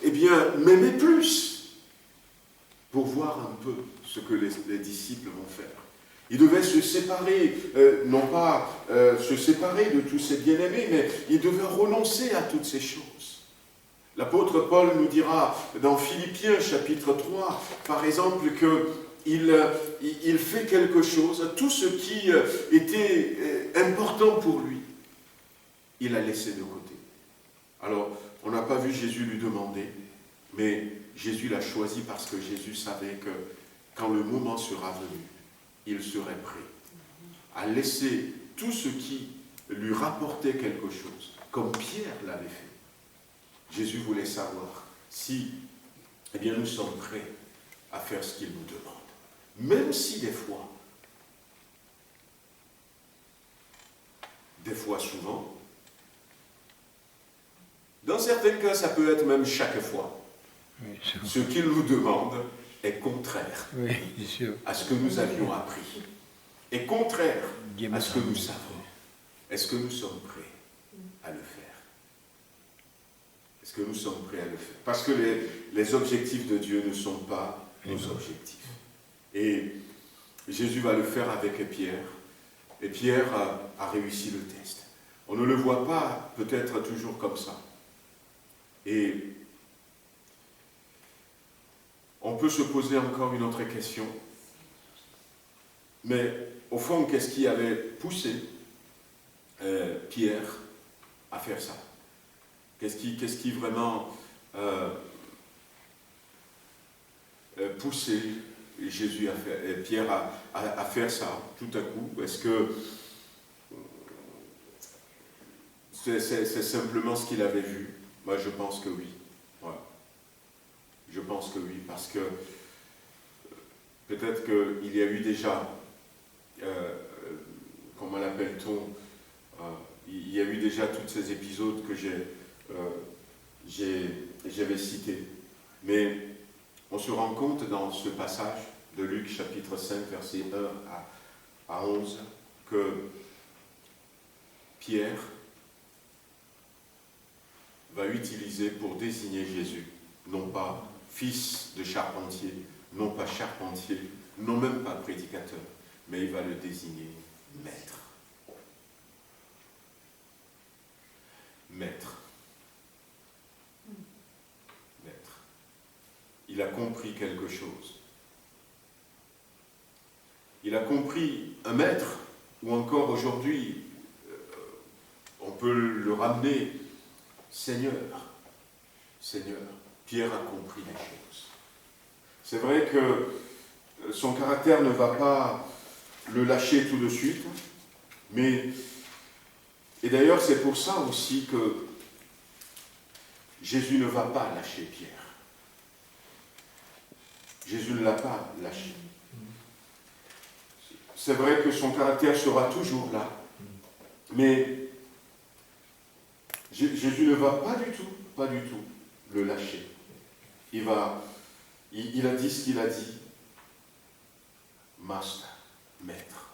Speaker 1: eh bien, m'aimer plus pour voir un peu ce que les disciples vont faire. Il devait se séparer, non pas se séparer de tous ses bien-aimés, mais il devait renoncer à toutes ces choses. L'apôtre Paul nous dira dans Philippiens chapitre 3, par exemple, qu'il fait quelque chose, tout ce qui était important pour lui, il a laissé de côté. Alors, on n'a pas vu Jésus lui demander, mais Jésus l'a choisi parce que Jésus savait que quand le moment sera venu, il serait prêt à laisser tout ce qui lui rapportait quelque chose, comme Pierre l'avait fait. Jésus voulait savoir si eh bien, nous sommes prêts à faire ce qu'il nous demande. Même si des fois souvent, dans certains cas, ça peut être même chaque fois. Oui, ce qu'il nous demande est contraire à ce que nous avions appris, est contraire à ce que nous savons. Est-ce que nous sommes prêts à le faire? Est-ce que nous sommes prêts à le faire? Parce que les objectifs de Dieu ne sont pas nos objectifs. Et Jésus va le faire avec Pierre. Et Pierre a réussi le test. On ne le voit pas peut-être toujours comme ça. Et on peut se poser encore une autre question. Mais au fond, qu'est-ce qui avait poussé Pierre à faire ça? Qu'est-ce qui vraiment poussé Jésus à faire, Pierre à faire ça tout à coup? Est-ce que c'est simplement ce qu'il avait vu? Moi, je pense que oui. Ouais. Je pense que oui, parce que peut-être qu'il y a eu déjà, comment l'appelle-t-on, il y a eu déjà tous ces épisodes que j'avais cités. Mais on se rend compte dans ce passage de Luc chapitre 5, versets 1 à 11, que Pierre va utiliser pour désigner Jésus, non pas fils de charpentier, non pas charpentier, non même pas prédicateur, mais il va le désigner maître. Maître. Maître. Il a compris quelque chose. Il a compris un maître, ou encore aujourd'hui, on peut le ramener Seigneur. Seigneur. Pierre a compris les choses. C'est vrai que son caractère ne va pas le lâcher tout de suite, mais, et d'ailleurs c'est pour ça aussi que Jésus ne va pas lâcher Pierre. Jésus ne l'a pas lâché. C'est vrai que son caractère sera toujours là, mais Jésus ne va pas du tout le lâcher. Il a dit ce qu'il a dit. Master, maître.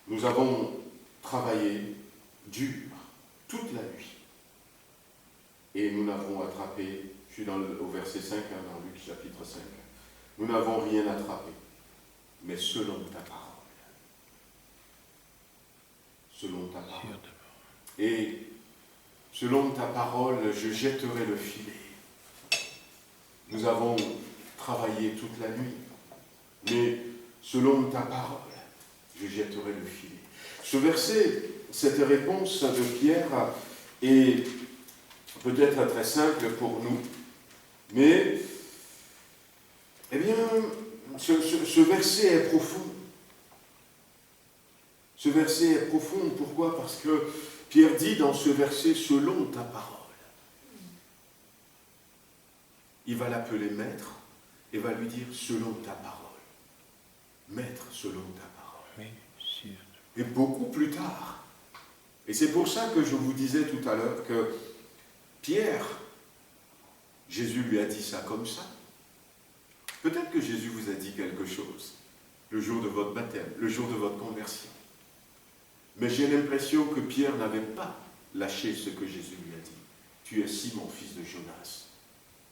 Speaker 1: Nous avons travaillé dur toute la nuit. Et nous n'avons attrapé, je suis au verset 5, dans Luc chapitre 5, nous n'avons rien attrapé, mais selon ta parole. Selon ta parole. Et selon ta parole, je jetterai le filet. Nous avons travaillé toute la nuit, mais selon ta parole, je jetterai le filet. Ce verset, cette réponse de Pierre est peut-être très simple pour nous, mais eh bien, ce verset est profond. Ce verset est profond, pourquoi? Parce que Pierre dit dans ce verset, selon ta parole. Il va l'appeler maître et va lui dire, selon ta parole. Maître, selon ta parole.
Speaker 2: Oui, sûr.
Speaker 1: Et beaucoup plus tard. Et c'est pour ça que je vous disais tout à l'heure que Pierre, Jésus lui a dit ça comme ça. Peut-être que Jésus vous a dit quelque chose le jour de votre baptême, le jour de votre conversion. Mais j'ai l'impression que Pierre n'avait pas lâché ce que Jésus lui a dit. Tu es Simon, fils de Jonas.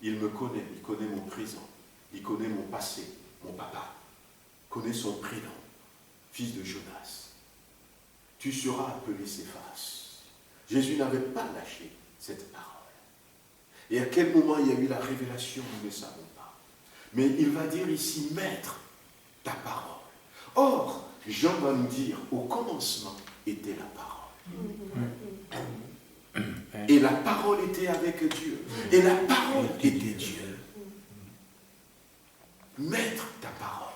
Speaker 1: Il me connaît, il connaît mon présent, il connaît mon passé, mon papa, connaît son prénom, fils de Jonas. Tu seras appelé Céphas. Jésus n'avait pas lâché cette parole. Et à quel moment il y a eu la révélation, nous ne savons pas. Mais il va dire ici, maître, ta parole. Or, Jean va nous dire, au commencement était la parole. Et la parole était avec Dieu. Et la parole était Dieu. Maître, ta parole.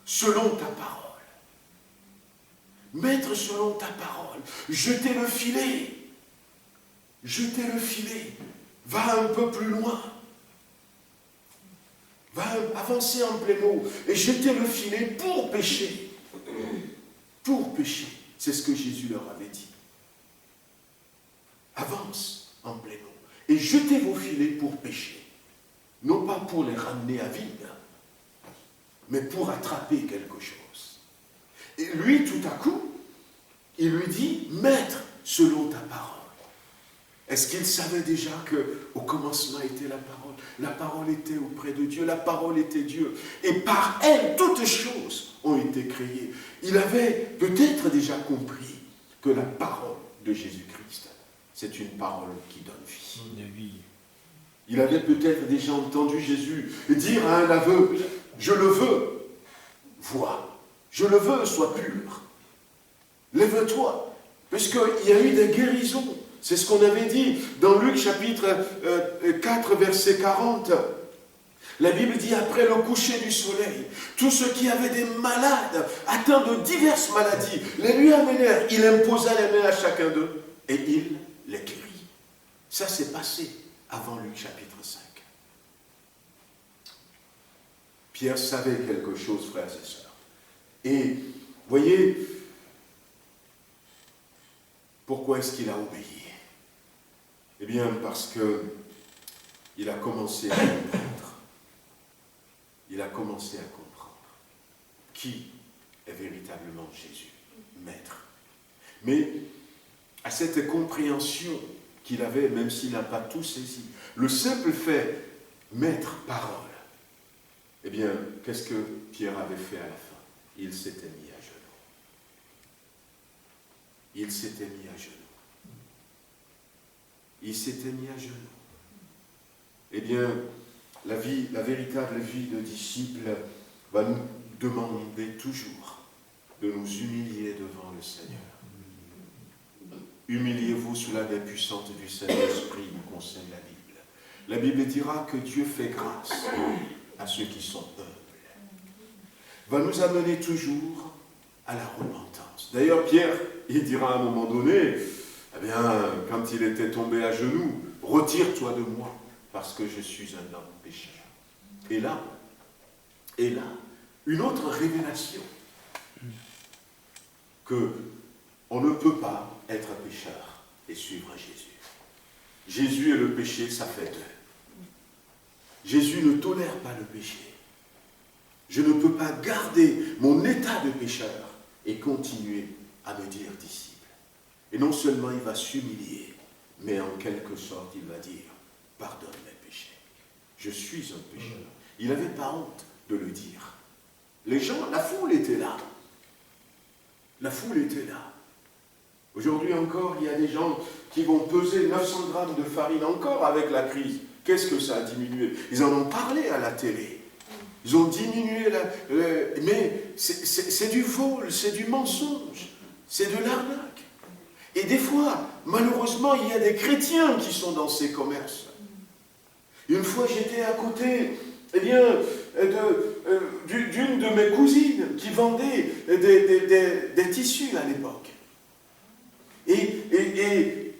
Speaker 1: Selon ta parole. Maître, selon ta parole. Jetez le filet. Jetez le filet. Va un peu plus loin. Va avancer en pleine eau. Et jetez le filet pour pêcher. Pour pêcher. C'est ce que Jésus leur avait dit. Avance en pleine eau. Et jetez vos filets pour pêcher. Non pas pour les ramener à vide, mais pour attraper quelque chose. Et lui, tout à coup, il lui dit, Maître, selon ta parole. Est-ce qu'il savait déjà qu'au commencement était la parole? La parole était auprès de Dieu, la parole était Dieu. Et par elle, toutes choses ont été créées. Il avait peut-être déjà compris que la parole de Jésus-Christ, c'est une parole qui donne vie.
Speaker 2: De vie.
Speaker 1: Il avait peut-être déjà entendu Jésus dire à un aveugle, je le veux, vois, je le veux, sois pur. Lève-toi, puisqu'il y a eu des guérisons. C'est ce qu'on avait dit dans Luc chapitre 4, verset 40. La Bible dit, après le coucher du soleil, tous ceux qui avaient des malades, atteints de diverses maladies, les lui amenèrent. Il imposa les mains à chacun d'eux et il les guérit. Ça s'est passé avant Luc chapitre 5. Pierre savait quelque chose, frères et sœurs. Et, voyez, pourquoi est-ce qu'il a obéi? Eh bien, parce qu'il a commencé à comprendre. Il a commencé à comprendre qui est véritablement Jésus, Maître. Mais à cette compréhension qu'il avait, même s'il n'a pas tout saisi, le simple fait, Maître, parole, eh bien, qu'est-ce que Pierre avait fait à la fin? Il s'était mis à genoux. Il s'était mis à genoux. Il s'était mis à genoux. Eh bien, la véritable vie de disciple va nous demander toujours de nous humilier devant le Seigneur. Humiliez-vous sous la main puissante du Saint-Esprit, nous conseille la Bible. La Bible dira que Dieu fait grâce à ceux qui sont humbles. Va nous amener toujours à la repentance. D'ailleurs, Pierre, il dira à un moment donné, eh bien, quand il était tombé à genoux, retire-toi de moi, parce que je suis un homme pécheur. Et là, une autre révélation, que on ne peut pas être pécheur et suivre Jésus. Jésus et le péché, ça fait deux. Jésus ne tolère pas le péché. Je ne peux pas garder mon état de pécheur et continuer à me dire disciple. Et non seulement il va s'humilier, mais en quelque sorte il va dire, pardonne mes péchés. Je suis un pécheur. Il n'avait pas honte de le dire. Les gens, la foule était là. La foule était là. Aujourd'hui encore, il y a des gens qui vont peser 900 grammes de farine encore avec la crise. Qu'est-ce que ça a diminué? Ils en ont parlé à la télé. Ils ont diminué mais c'est du vol, c'est du mensonge, c'est de l'arnaque. Et des fois, malheureusement, il y a des chrétiens qui sont dans ces commerces. Une fois, j'étais à côté, eh bien, d'une de mes cousines qui vendait des tissus à l'époque. Et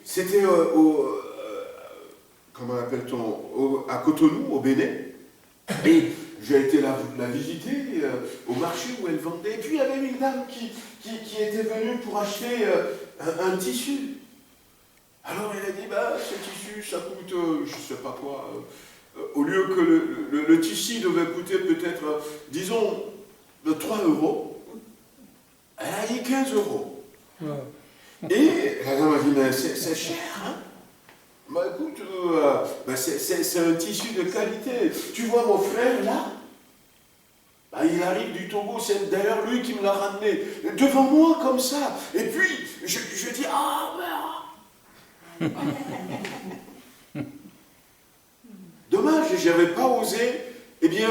Speaker 1: c'était comment appelle-t-on, à Cotonou, au Bénin. Et j'ai été la visiter au marché où elle vendait. Et puis il y avait une dame qui était venue pour acheter un tissu. Alors elle a dit, ce tissu, ça coûte, je ne sais pas quoi, au lieu que le tissu devait coûter peut-être, disons, de 3 €, elle a dit 15 €. Ouais. Et la dame a dit, mais c'est cher, hein? Écoute, c'est un tissu de qualité. Tu vois mon frère là, il arrive du Togo, c'est d'ailleurs lui qui me l'a ramené, devant moi comme ça. Et puis, je dis, dommage, je n'avais pas osé, eh bien,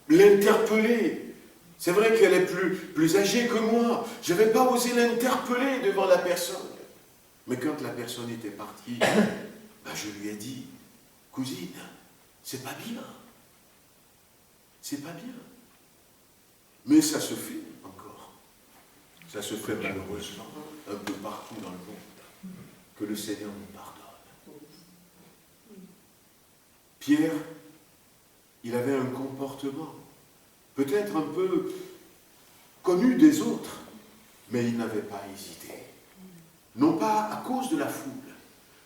Speaker 1: l'interpeller. C'est vrai qu'elle est plus âgée que moi. Je n'avais pas osé l'interpeller devant la personne. Mais quand la personne était partie, je lui ai dit, cousine, c'est pas bien. C'est pas bien. Mais ça se fait encore. Ça se fait malheureusement un peu partout dans le monde. Que le Seigneur nous pardonne. Pierre, il avait un comportement peut-être un peu connu des autres, mais il n'avait pas hésité. Non pas à cause de la foule,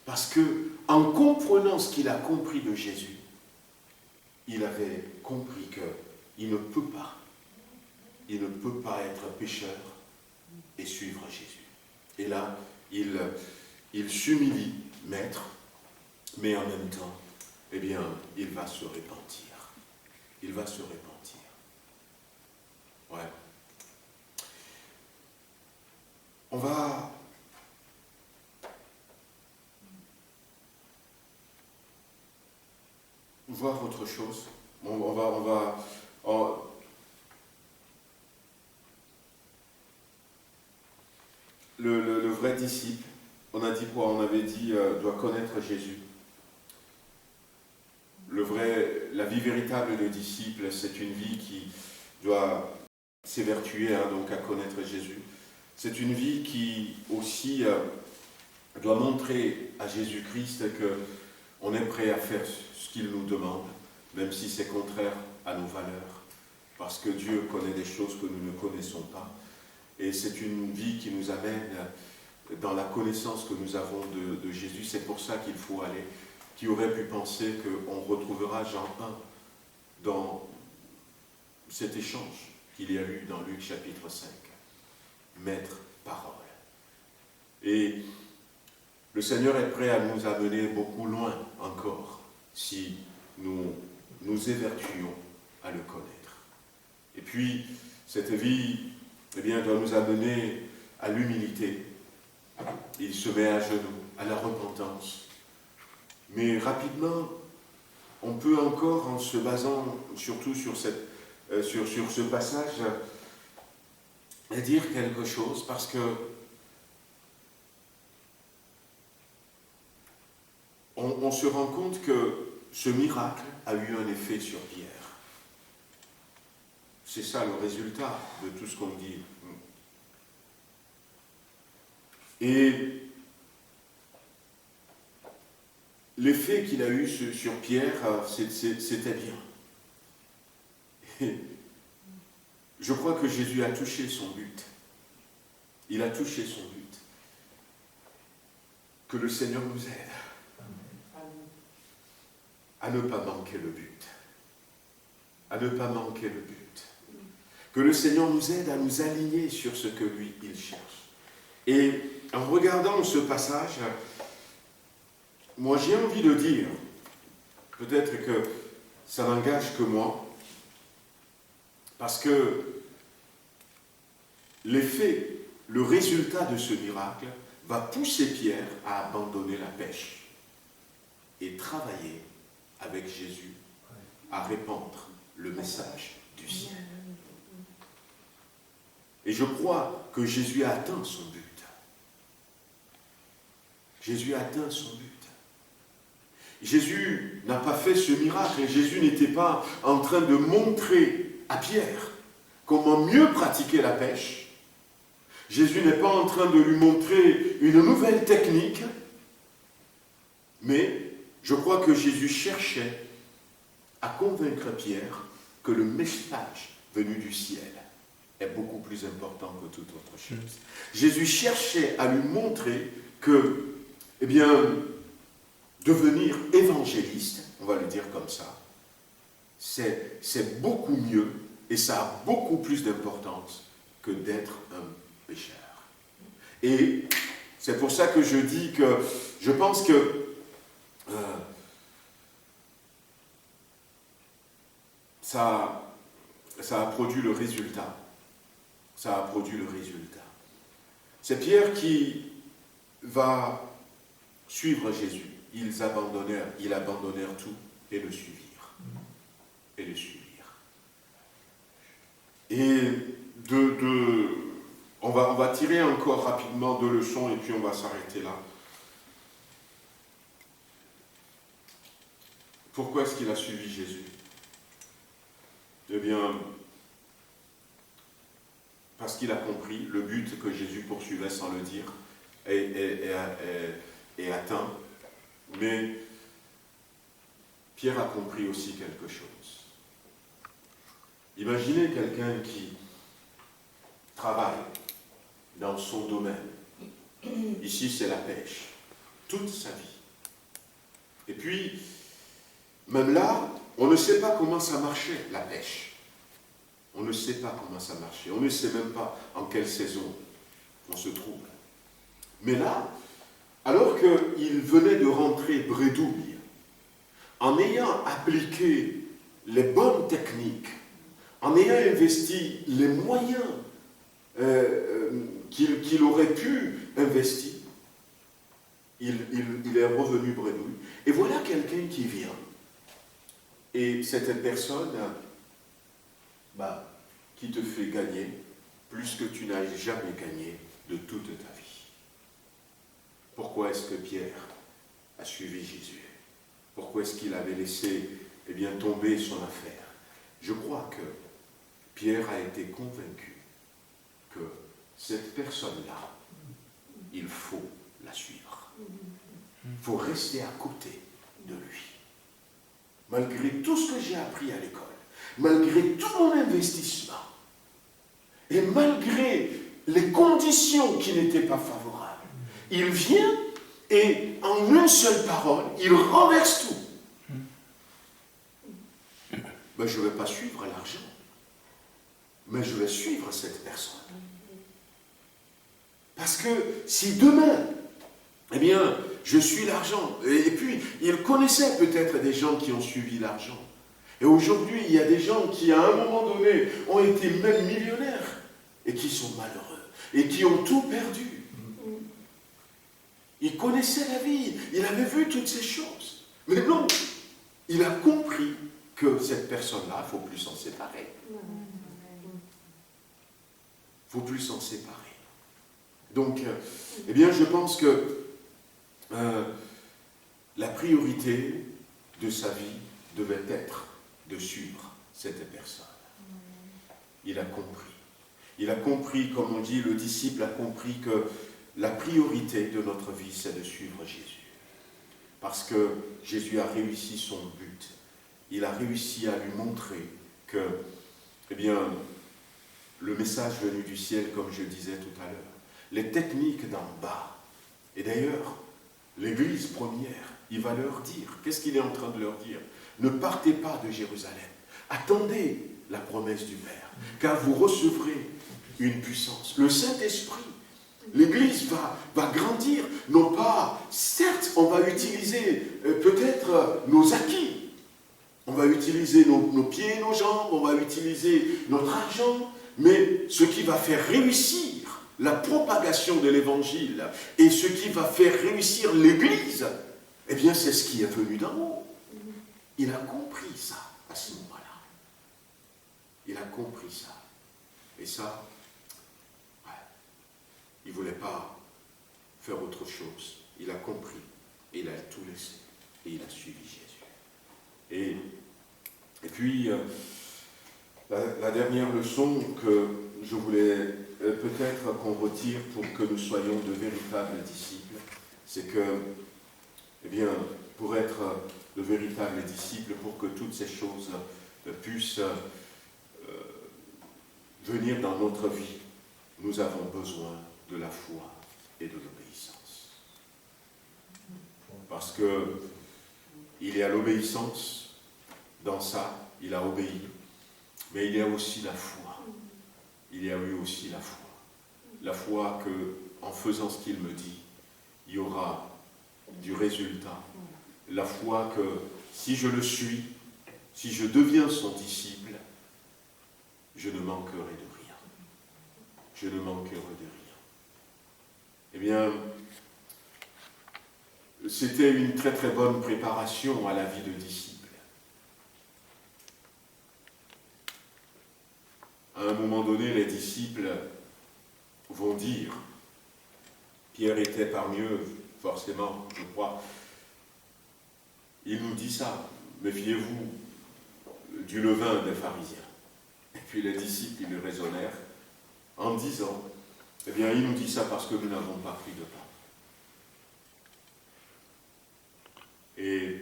Speaker 1: parce que en comprenant ce qu'il a compris de Jésus, il avait compris qu'il ne peut pas être pécheur et suivre Jésus. Et là, il s'humilie, maître, mais en même temps, eh bien, il va se repentir. Il va se repentir. Ouais. On va voir autre chose. Le vrai disciple, on a dit quoi? On avait dit doit connaître Jésus. La vie véritable de disciple, c'est une vie qui doit s'évertuer donc à connaître Jésus. C'est une vie qui aussi doit montrer à Jésus-Christ qu'on est prêt à faire ce qu'il nous demande, même si c'est contraire à nos valeurs, parce que Dieu connaît des choses que nous ne connaissons pas. Et c'est une vie qui nous amène dans la connaissance que nous avons de Jésus. C'est pour ça qu'il faut aller. Qui aurait pu penser qu'on retrouvera Jean 1 dans cet échange qu'il y a eu dans Luc chapitre 5. Maître, parole. Et le Seigneur est prêt à nous amener beaucoup loin encore si nous nous évertuons à le connaître. Et puis, cette vie doit nous amener à l'humilité. Il se met à genoux, à la repentance. Mais rapidement, on peut encore, en se basant surtout sur ce passage, dire quelque chose, parce que on se rend compte que ce miracle a eu un effet sur Pierre. C'est ça le résultat de tout ce qu'on dit. Et l'effet qu'il a eu sur Pierre, c'était bien. Et je crois que Jésus a touché son but. Il a touché son but. Que le Seigneur nous aide à ne pas manquer le but. À ne pas manquer le but. Que le Seigneur nous aide à nous aligner sur ce que lui, il cherche. Et en regardant ce passage, moi j'ai envie de dire, peut-être que ça n'engage que moi, parce que l'effet, le résultat de ce miracle va pousser Pierre à abandonner la pêche et travailler avec Jésus à répandre le message du ciel. Et je crois que Jésus a atteint son but. Jésus a atteint son but. Jésus n'a pas fait ce miracle et Jésus n'était pas en train de montrer à Pierre comment mieux pratiquer la pêche. Jésus n'est pas en train de lui montrer une nouvelle technique, mais je crois que Jésus cherchait à convaincre Pierre que le message venu du ciel est beaucoup plus important que toute autre chose. Jésus cherchait à lui montrer que, devenir évangéliste, on va le dire comme ça, c'est beaucoup mieux et ça a beaucoup plus d'importance que d'être un pécheur. Et c'est pour ça que je dis que je pense que ça a produit le résultat. Ça a produit le résultat. C'est Pierre qui va suivre Jésus. Ils abandonnèrent tout et le suivirent. Et le suivirent. Et on va tirer encore rapidement 2 leçons et puis on va s'arrêter là. Pourquoi est-ce qu'il a suivi Jésus? Eh bien, parce qu'il a compris le but que Jésus poursuivait sans le dire est atteint. Mais Pierre a compris aussi quelque chose. Imaginez quelqu'un qui travaille dans son domaine. Ici, c'est la pêche. Toute sa vie. Et puis, même là, on ne sait pas comment ça marchait, la pêche. On ne sait pas comment ça marchait. On ne sait même pas en quelle saison on se trouve. Mais là, alors qu'il venait de rentrer bredouille, en ayant appliqué les bonnes techniques, en ayant investi les moyens qu'il aurait pu investir, il est revenu bredouille. Et voilà quelqu'un qui vient. Et cette personne qui te fait gagner plus que tu n'as jamais gagné de toute ta vie. Pourquoi est-ce que Pierre a suivi Jésus? Pourquoi est-ce qu'il avait laissé tomber son affaire? Je crois que Pierre a été convaincu que cette personne-là, il faut la suivre. Il faut rester à côté de lui. Malgré tout ce que j'ai appris à l'école, malgré tout mon investissement, et malgré les conditions qui n'étaient pas favorables, il vient et en une seule parole, il renverse tout. Je ne vais pas suivre l'argent, mais je vais suivre cette personne. Parce que si demain, je suis l'argent, et puis il connaissait peut-être des gens qui ont suivi l'argent. Et aujourd'hui, il y a des gens qui, à un moment donné, ont été même millionnaires et qui sont malheureux et qui ont tout perdu. Il connaissait la vie, il avait vu toutes ces choses. Mais non, il a compris que cette personne-là, il ne faut plus s'en séparer. Il ne faut plus s'en séparer. Donc, je pense que la priorité de sa vie devait être de suivre cette personne. Il a compris. Il a compris, comme on dit, le disciple a compris que la priorité de notre vie, c'est de suivre Jésus. Parce que Jésus a réussi son but. Il a réussi à lui montrer que, le message venu du ciel, comme je disais tout à l'heure, les techniques d'en bas, et d'ailleurs, l'Église première, il va leur dire, qu'est-ce qu'il est en train de leur dire? Ne partez pas de Jérusalem, attendez la promesse du Père, car vous recevrez une puissance. Le Saint-Esprit, l'Église va grandir, non pas, certes, on va utiliser peut-être nos acquis, on va utiliser nos pieds et nos jambes, on va utiliser notre argent, mais ce qui va faire réussir la propagation de l'Évangile et ce qui va faire réussir l'Église, c'est ce qui est venu d'en haut. Il a compris ça à ce moment-là. Il a compris ça. Et ça, il ne voulait pas faire autre chose. Il a compris. Et il a tout laissé. Et il a suivi Jésus. Et puis, la dernière leçon que je voulais peut-être qu'on retire pour que nous soyons de véritables disciples, c'est que, pour être de véritables disciples, pour que toutes ces choses puissent venir dans notre vie, nous avons besoin de la foi et de l'obéissance. Parce que il y a l'obéissance, dans ça, il a obéi, mais il y a aussi la foi. Il y a eu aussi la foi. La foi que, en faisant ce qu'il me dit, il y aura du résultat. La foi que, si je le suis, si je deviens son disciple, je ne manquerai de rien. Je ne manquerai de rien. C'était une très très bonne préparation à la vie de disciple. À un moment donné, les disciples vont dire, Pierre était parmi eux, forcément, je crois, il nous dit ça, méfiez-vous du levain des pharisiens. Et puis les disciples, ils raisonnèrent en disant, il nous dit ça parce que nous n'avons pas pris de pain. Et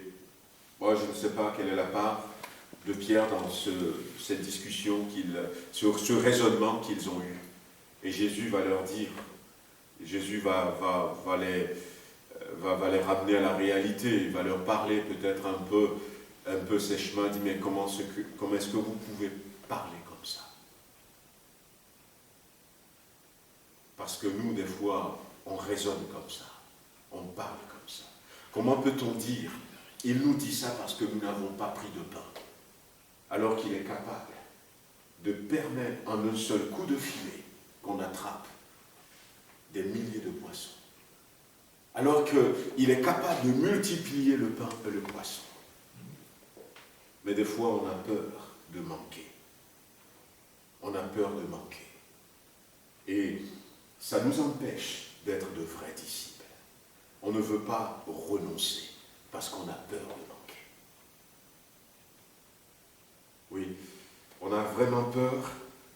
Speaker 1: moi, je ne sais pas quelle est la part de Pierre dans cette discussion, sur ce raisonnement qu'ils ont eu. Et Jésus va leur dire, Jésus va les ramener à la réalité, il va leur parler peut-être un peu sèchement, il dit, mais comment est-ce que vous pouvez parler comme ça? Parce que nous, des fois, on raisonne comme ça, on parle comme ça. Comment peut-on dire, il nous dit ça parce que nous n'avons pas pris de pain, alors qu'il est capable de permettre en un seul coup de filet qu'on attrape des milliers de poissons, alors qu'il est capable de multiplier le pain et le poisson. Mais des fois, on a peur de manquer. On a peur de manquer. Et ça nous empêche d'être de vrais disciples. On ne veut pas renoncer parce qu'on a peur de manquer. Oui, on a vraiment peur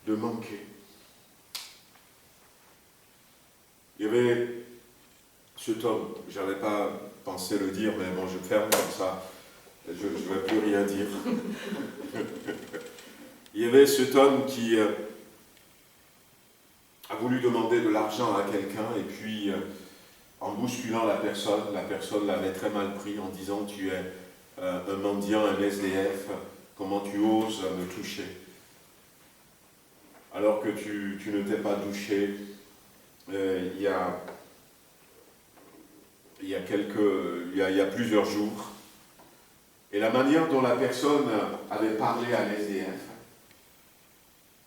Speaker 1: de manquer. Il y avait cet homme, je n'avais pas pensé le dire, mais bon, je ferme comme ça, je ne vais plus rien dire. Il y avait cet homme qui a voulu demander de l'argent à quelqu'un, et puis en bousculant la personne l'avait très mal pris en disant « Tu es un mendiant, un SDF, comment tu oses me toucher ?» Alors que tu ne t'es pas touché. Il y a plusieurs jours, et la manière dont la personne avait parlé à l'SDF,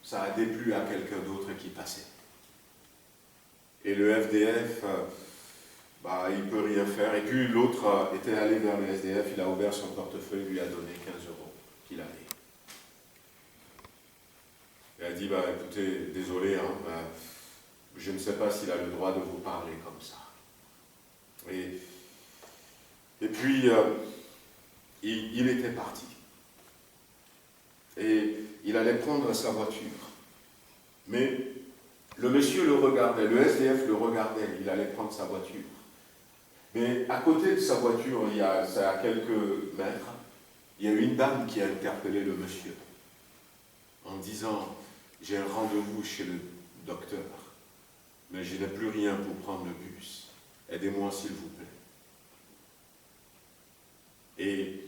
Speaker 1: ça a déplu à quelqu'un d'autre qui passait. Et le FDF, il ne peut rien faire. Et puis l'autre était allé vers le SDF, il a ouvert son portefeuille, lui a donné 15 € qu'il avait. Il a dit, écoutez, désolé, je ne sais pas s'il a le droit de vous parler comme ça. Et puis, il était parti. Et il allait prendre sa voiture. Mais le monsieur le regardait, le SDF le regardait, il allait prendre sa voiture. Mais à côté de sa voiture, c'est à quelques mètres, il y a une dame qui a interpellé le monsieur en disant « J'ai un rendez-vous chez le docteur, mais je n'ai plus rien pour prendre le bus. Aidez-moi s'il vous plaît. » Et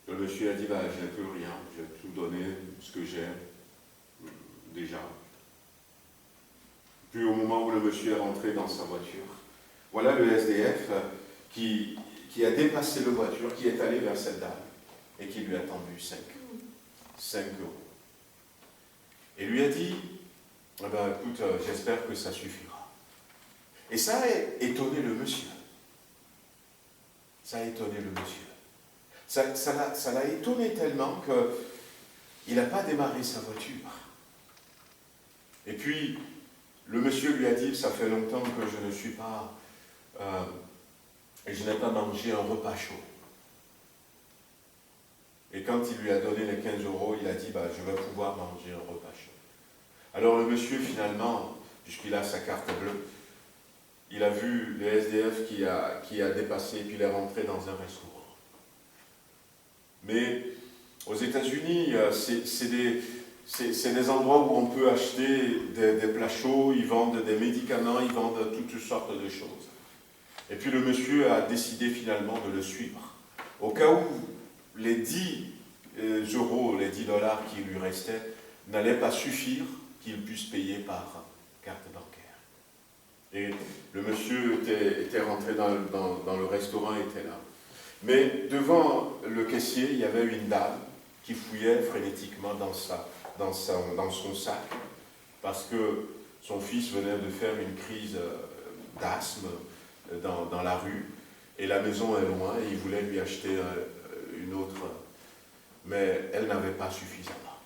Speaker 1: le monsieur a dit, je n'ai plus rien, j'ai tout donné, ce que j'ai déjà. Puis au moment où le monsieur est rentré dans sa voiture, voilà le SDF qui a dépassé la voiture, qui est allé vers cette dame et qui lui a tendu 5 €. Et lui a dit, écoute, j'espère que ça suffira. Et ça a étonné le monsieur. Ça a étonné le monsieur. Ça l'a étonné tellement qu'il n'a pas démarré sa voiture. Et puis, le monsieur lui a dit, ça fait longtemps que je ne suis pas... et je n'ai pas mangé un repas chaud. Et quand il lui a donné les 15 €, il a dit, je vais pouvoir manger un repas chaud. Alors le monsieur, finalement, puisqu'il a sa carte bleue, il a vu le SDF qui a dépassé, puis il est rentré dans un restaurant. Mais aux États-Unis, c'est des endroits où on peut acheter des plats chauds, ils vendent des médicaments, ils vendent toutes sortes de choses. Et puis le monsieur a décidé finalement de le suivre. Au cas où les 10 €, les 10 $ qui lui restaient, n'allaient pas suffire qu'il puisse payer par carte bancaire. Et le monsieur était rentré dans le restaurant, était là. Mais devant le caissier, il y avait une dame qui fouillait frénétiquement dans son sac, parce que son fils venait de faire une crise d'asthme dans la rue, et la maison est loin, et il voulait lui acheter une autre, mais elle n'avait pas suffisamment.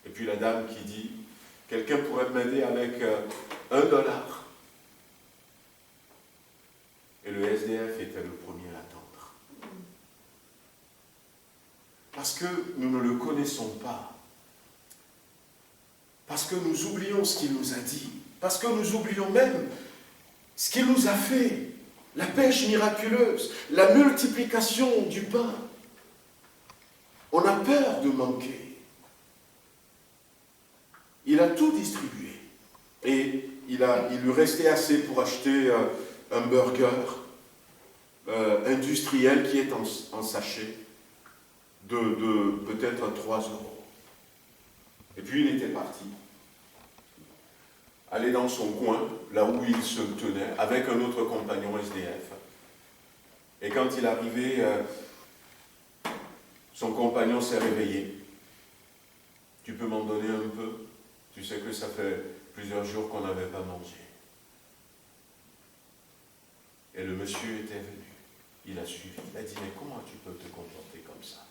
Speaker 1: Et puis la dame qui dit, quelqu'un pourrait m'aider avec $1. Et le SDF était le premier à attendre. Parce que nous ne le connaissons pas. Parce que nous oublions ce qu'il nous a dit. Parce que nous oublions même ce qu'il nous a fait. La pêche miraculeuse, la multiplication du pain. On a peur de manquer. Il a tout distribué. Et il lui restait assez pour acheter un burger industriel qui est en sachet de peut-être 3 €. Et puis il était parti. aller dans son coin, là où il se tenait, avec un autre compagnon SDF. Et quand il est arrivé, son compagnon s'est réveillé. Tu peux m'en donner un peu? Tu sais que ça fait plusieurs jours qu'on n'avait pas mangé. Et le monsieur était venu. Il a suivi. Il a dit, mais comment tu peux te comporter comme ça?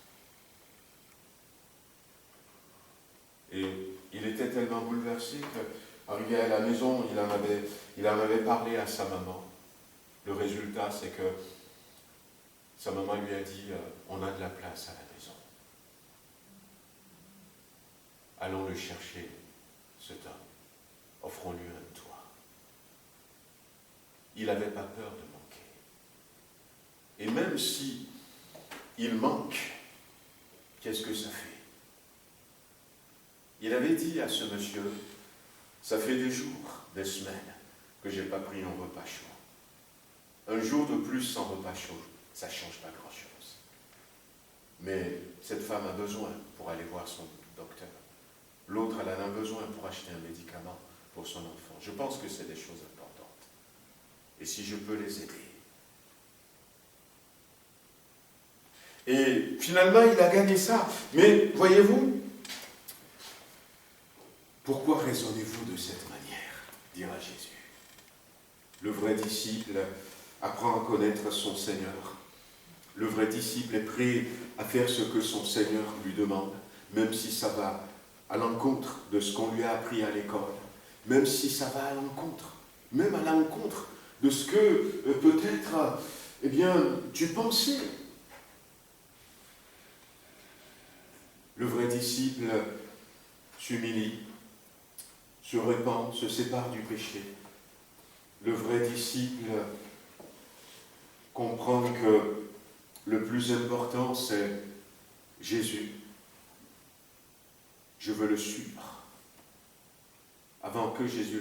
Speaker 1: Et il était tellement bouleversé qu'arrivé à la maison, il en avait parlé à sa maman. Le résultat, c'est que sa maman lui a dit, on a de la place à la maison. Allons le chercher, cet homme. Offrons-lui un toit. Il n'avait pas peur de manquer. Et même si il manque, qu'est-ce que ça fait? Il avait dit à ce monsieur, ça fait des jours, des semaines, que je n'ai pas pris un repas chaud. Un jour de plus sans repas chaud, ça ne change pas grand-chose. Mais cette femme a besoin pour aller voir son docteur. L'autre, elle en a besoin pour acheter un médicament pour son enfant. Je pense que c'est des choses importantes. Et si je peux les aider. Et finalement, il a gagné ça. Mais voyez-vous, pourquoi raisonnez-vous de cette manière, dira Jésus. Le vrai disciple apprend à connaître son Seigneur. Le vrai disciple est prêt à faire ce que son Seigneur lui demande, même si ça va à l'encontre de ce qu'on lui a appris à l'école, même si ça va à l'encontre, même à l'encontre de ce que peut-être, eh bien, tu pensais. Le vrai disciple s'humilie, se repent, se sépare du péché. Le vrai disciple comprend que le plus important, c'est Jésus. Je veux le suivre. Avant que Jésus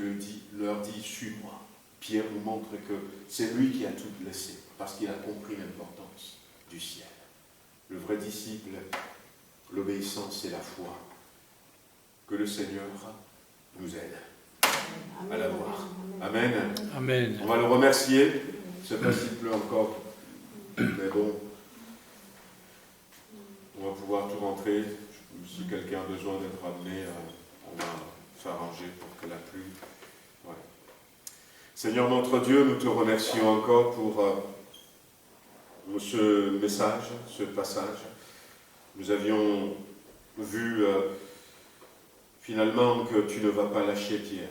Speaker 1: leur dit, suis-moi. Pierre nous montre que c'est lui qui a tout laissé, parce qu'il a compris l'importance du ciel. Le vrai disciple, l'obéissance et la foi. Que le Seigneur nous aide à la voir. Amen.
Speaker 2: Amen.
Speaker 1: On va le remercier. Je ne sais pas s'il pleut encore, mais bon, on va pouvoir tout rentrer. Si quelqu'un a besoin d'être amené, on va s'arranger pour que la pluie... Ouais. Seigneur notre Dieu, nous te remercions encore pour ce message, ce passage. Nous avions vu finalement que tu ne vas pas lâcher Pierre.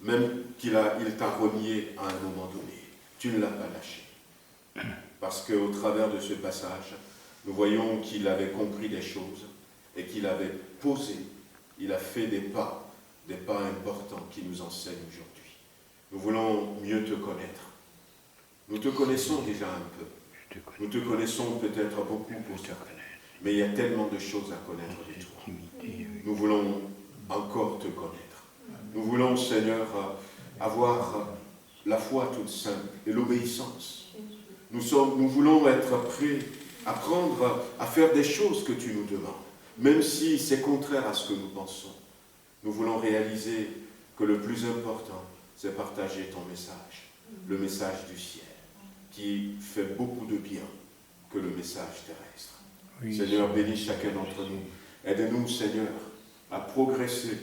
Speaker 1: Même qu'il t'a renié à un moment donné. Tu ne l'as pas lâché. Parce qu'au travers de ce passage, nous voyons qu'il avait compris des choses et qu'il avait posé, il a fait des pas importants qui nous enseignent aujourd'hui. Nous voulons mieux te connaître. Nous te connaissons déjà un peu. Nous te connaissons peut-être beaucoup pour te connaître. Mais il y a tellement de choses à connaître de toi. Nous voulons encore te connaître. Nous voulons, Seigneur, avoir la foi toute simple et l'obéissance. Nous voulons être prêts à apprendre à faire des choses que tu nous demandes, même si c'est contraire à ce que nous pensons. Nous voulons réaliser que le plus important, c'est partager ton message, le message du ciel, qui fait beaucoup de bien que le message terrestre. Oui. Seigneur, bénis chacun d'entre nous. Aide-nous, Seigneur, à progresser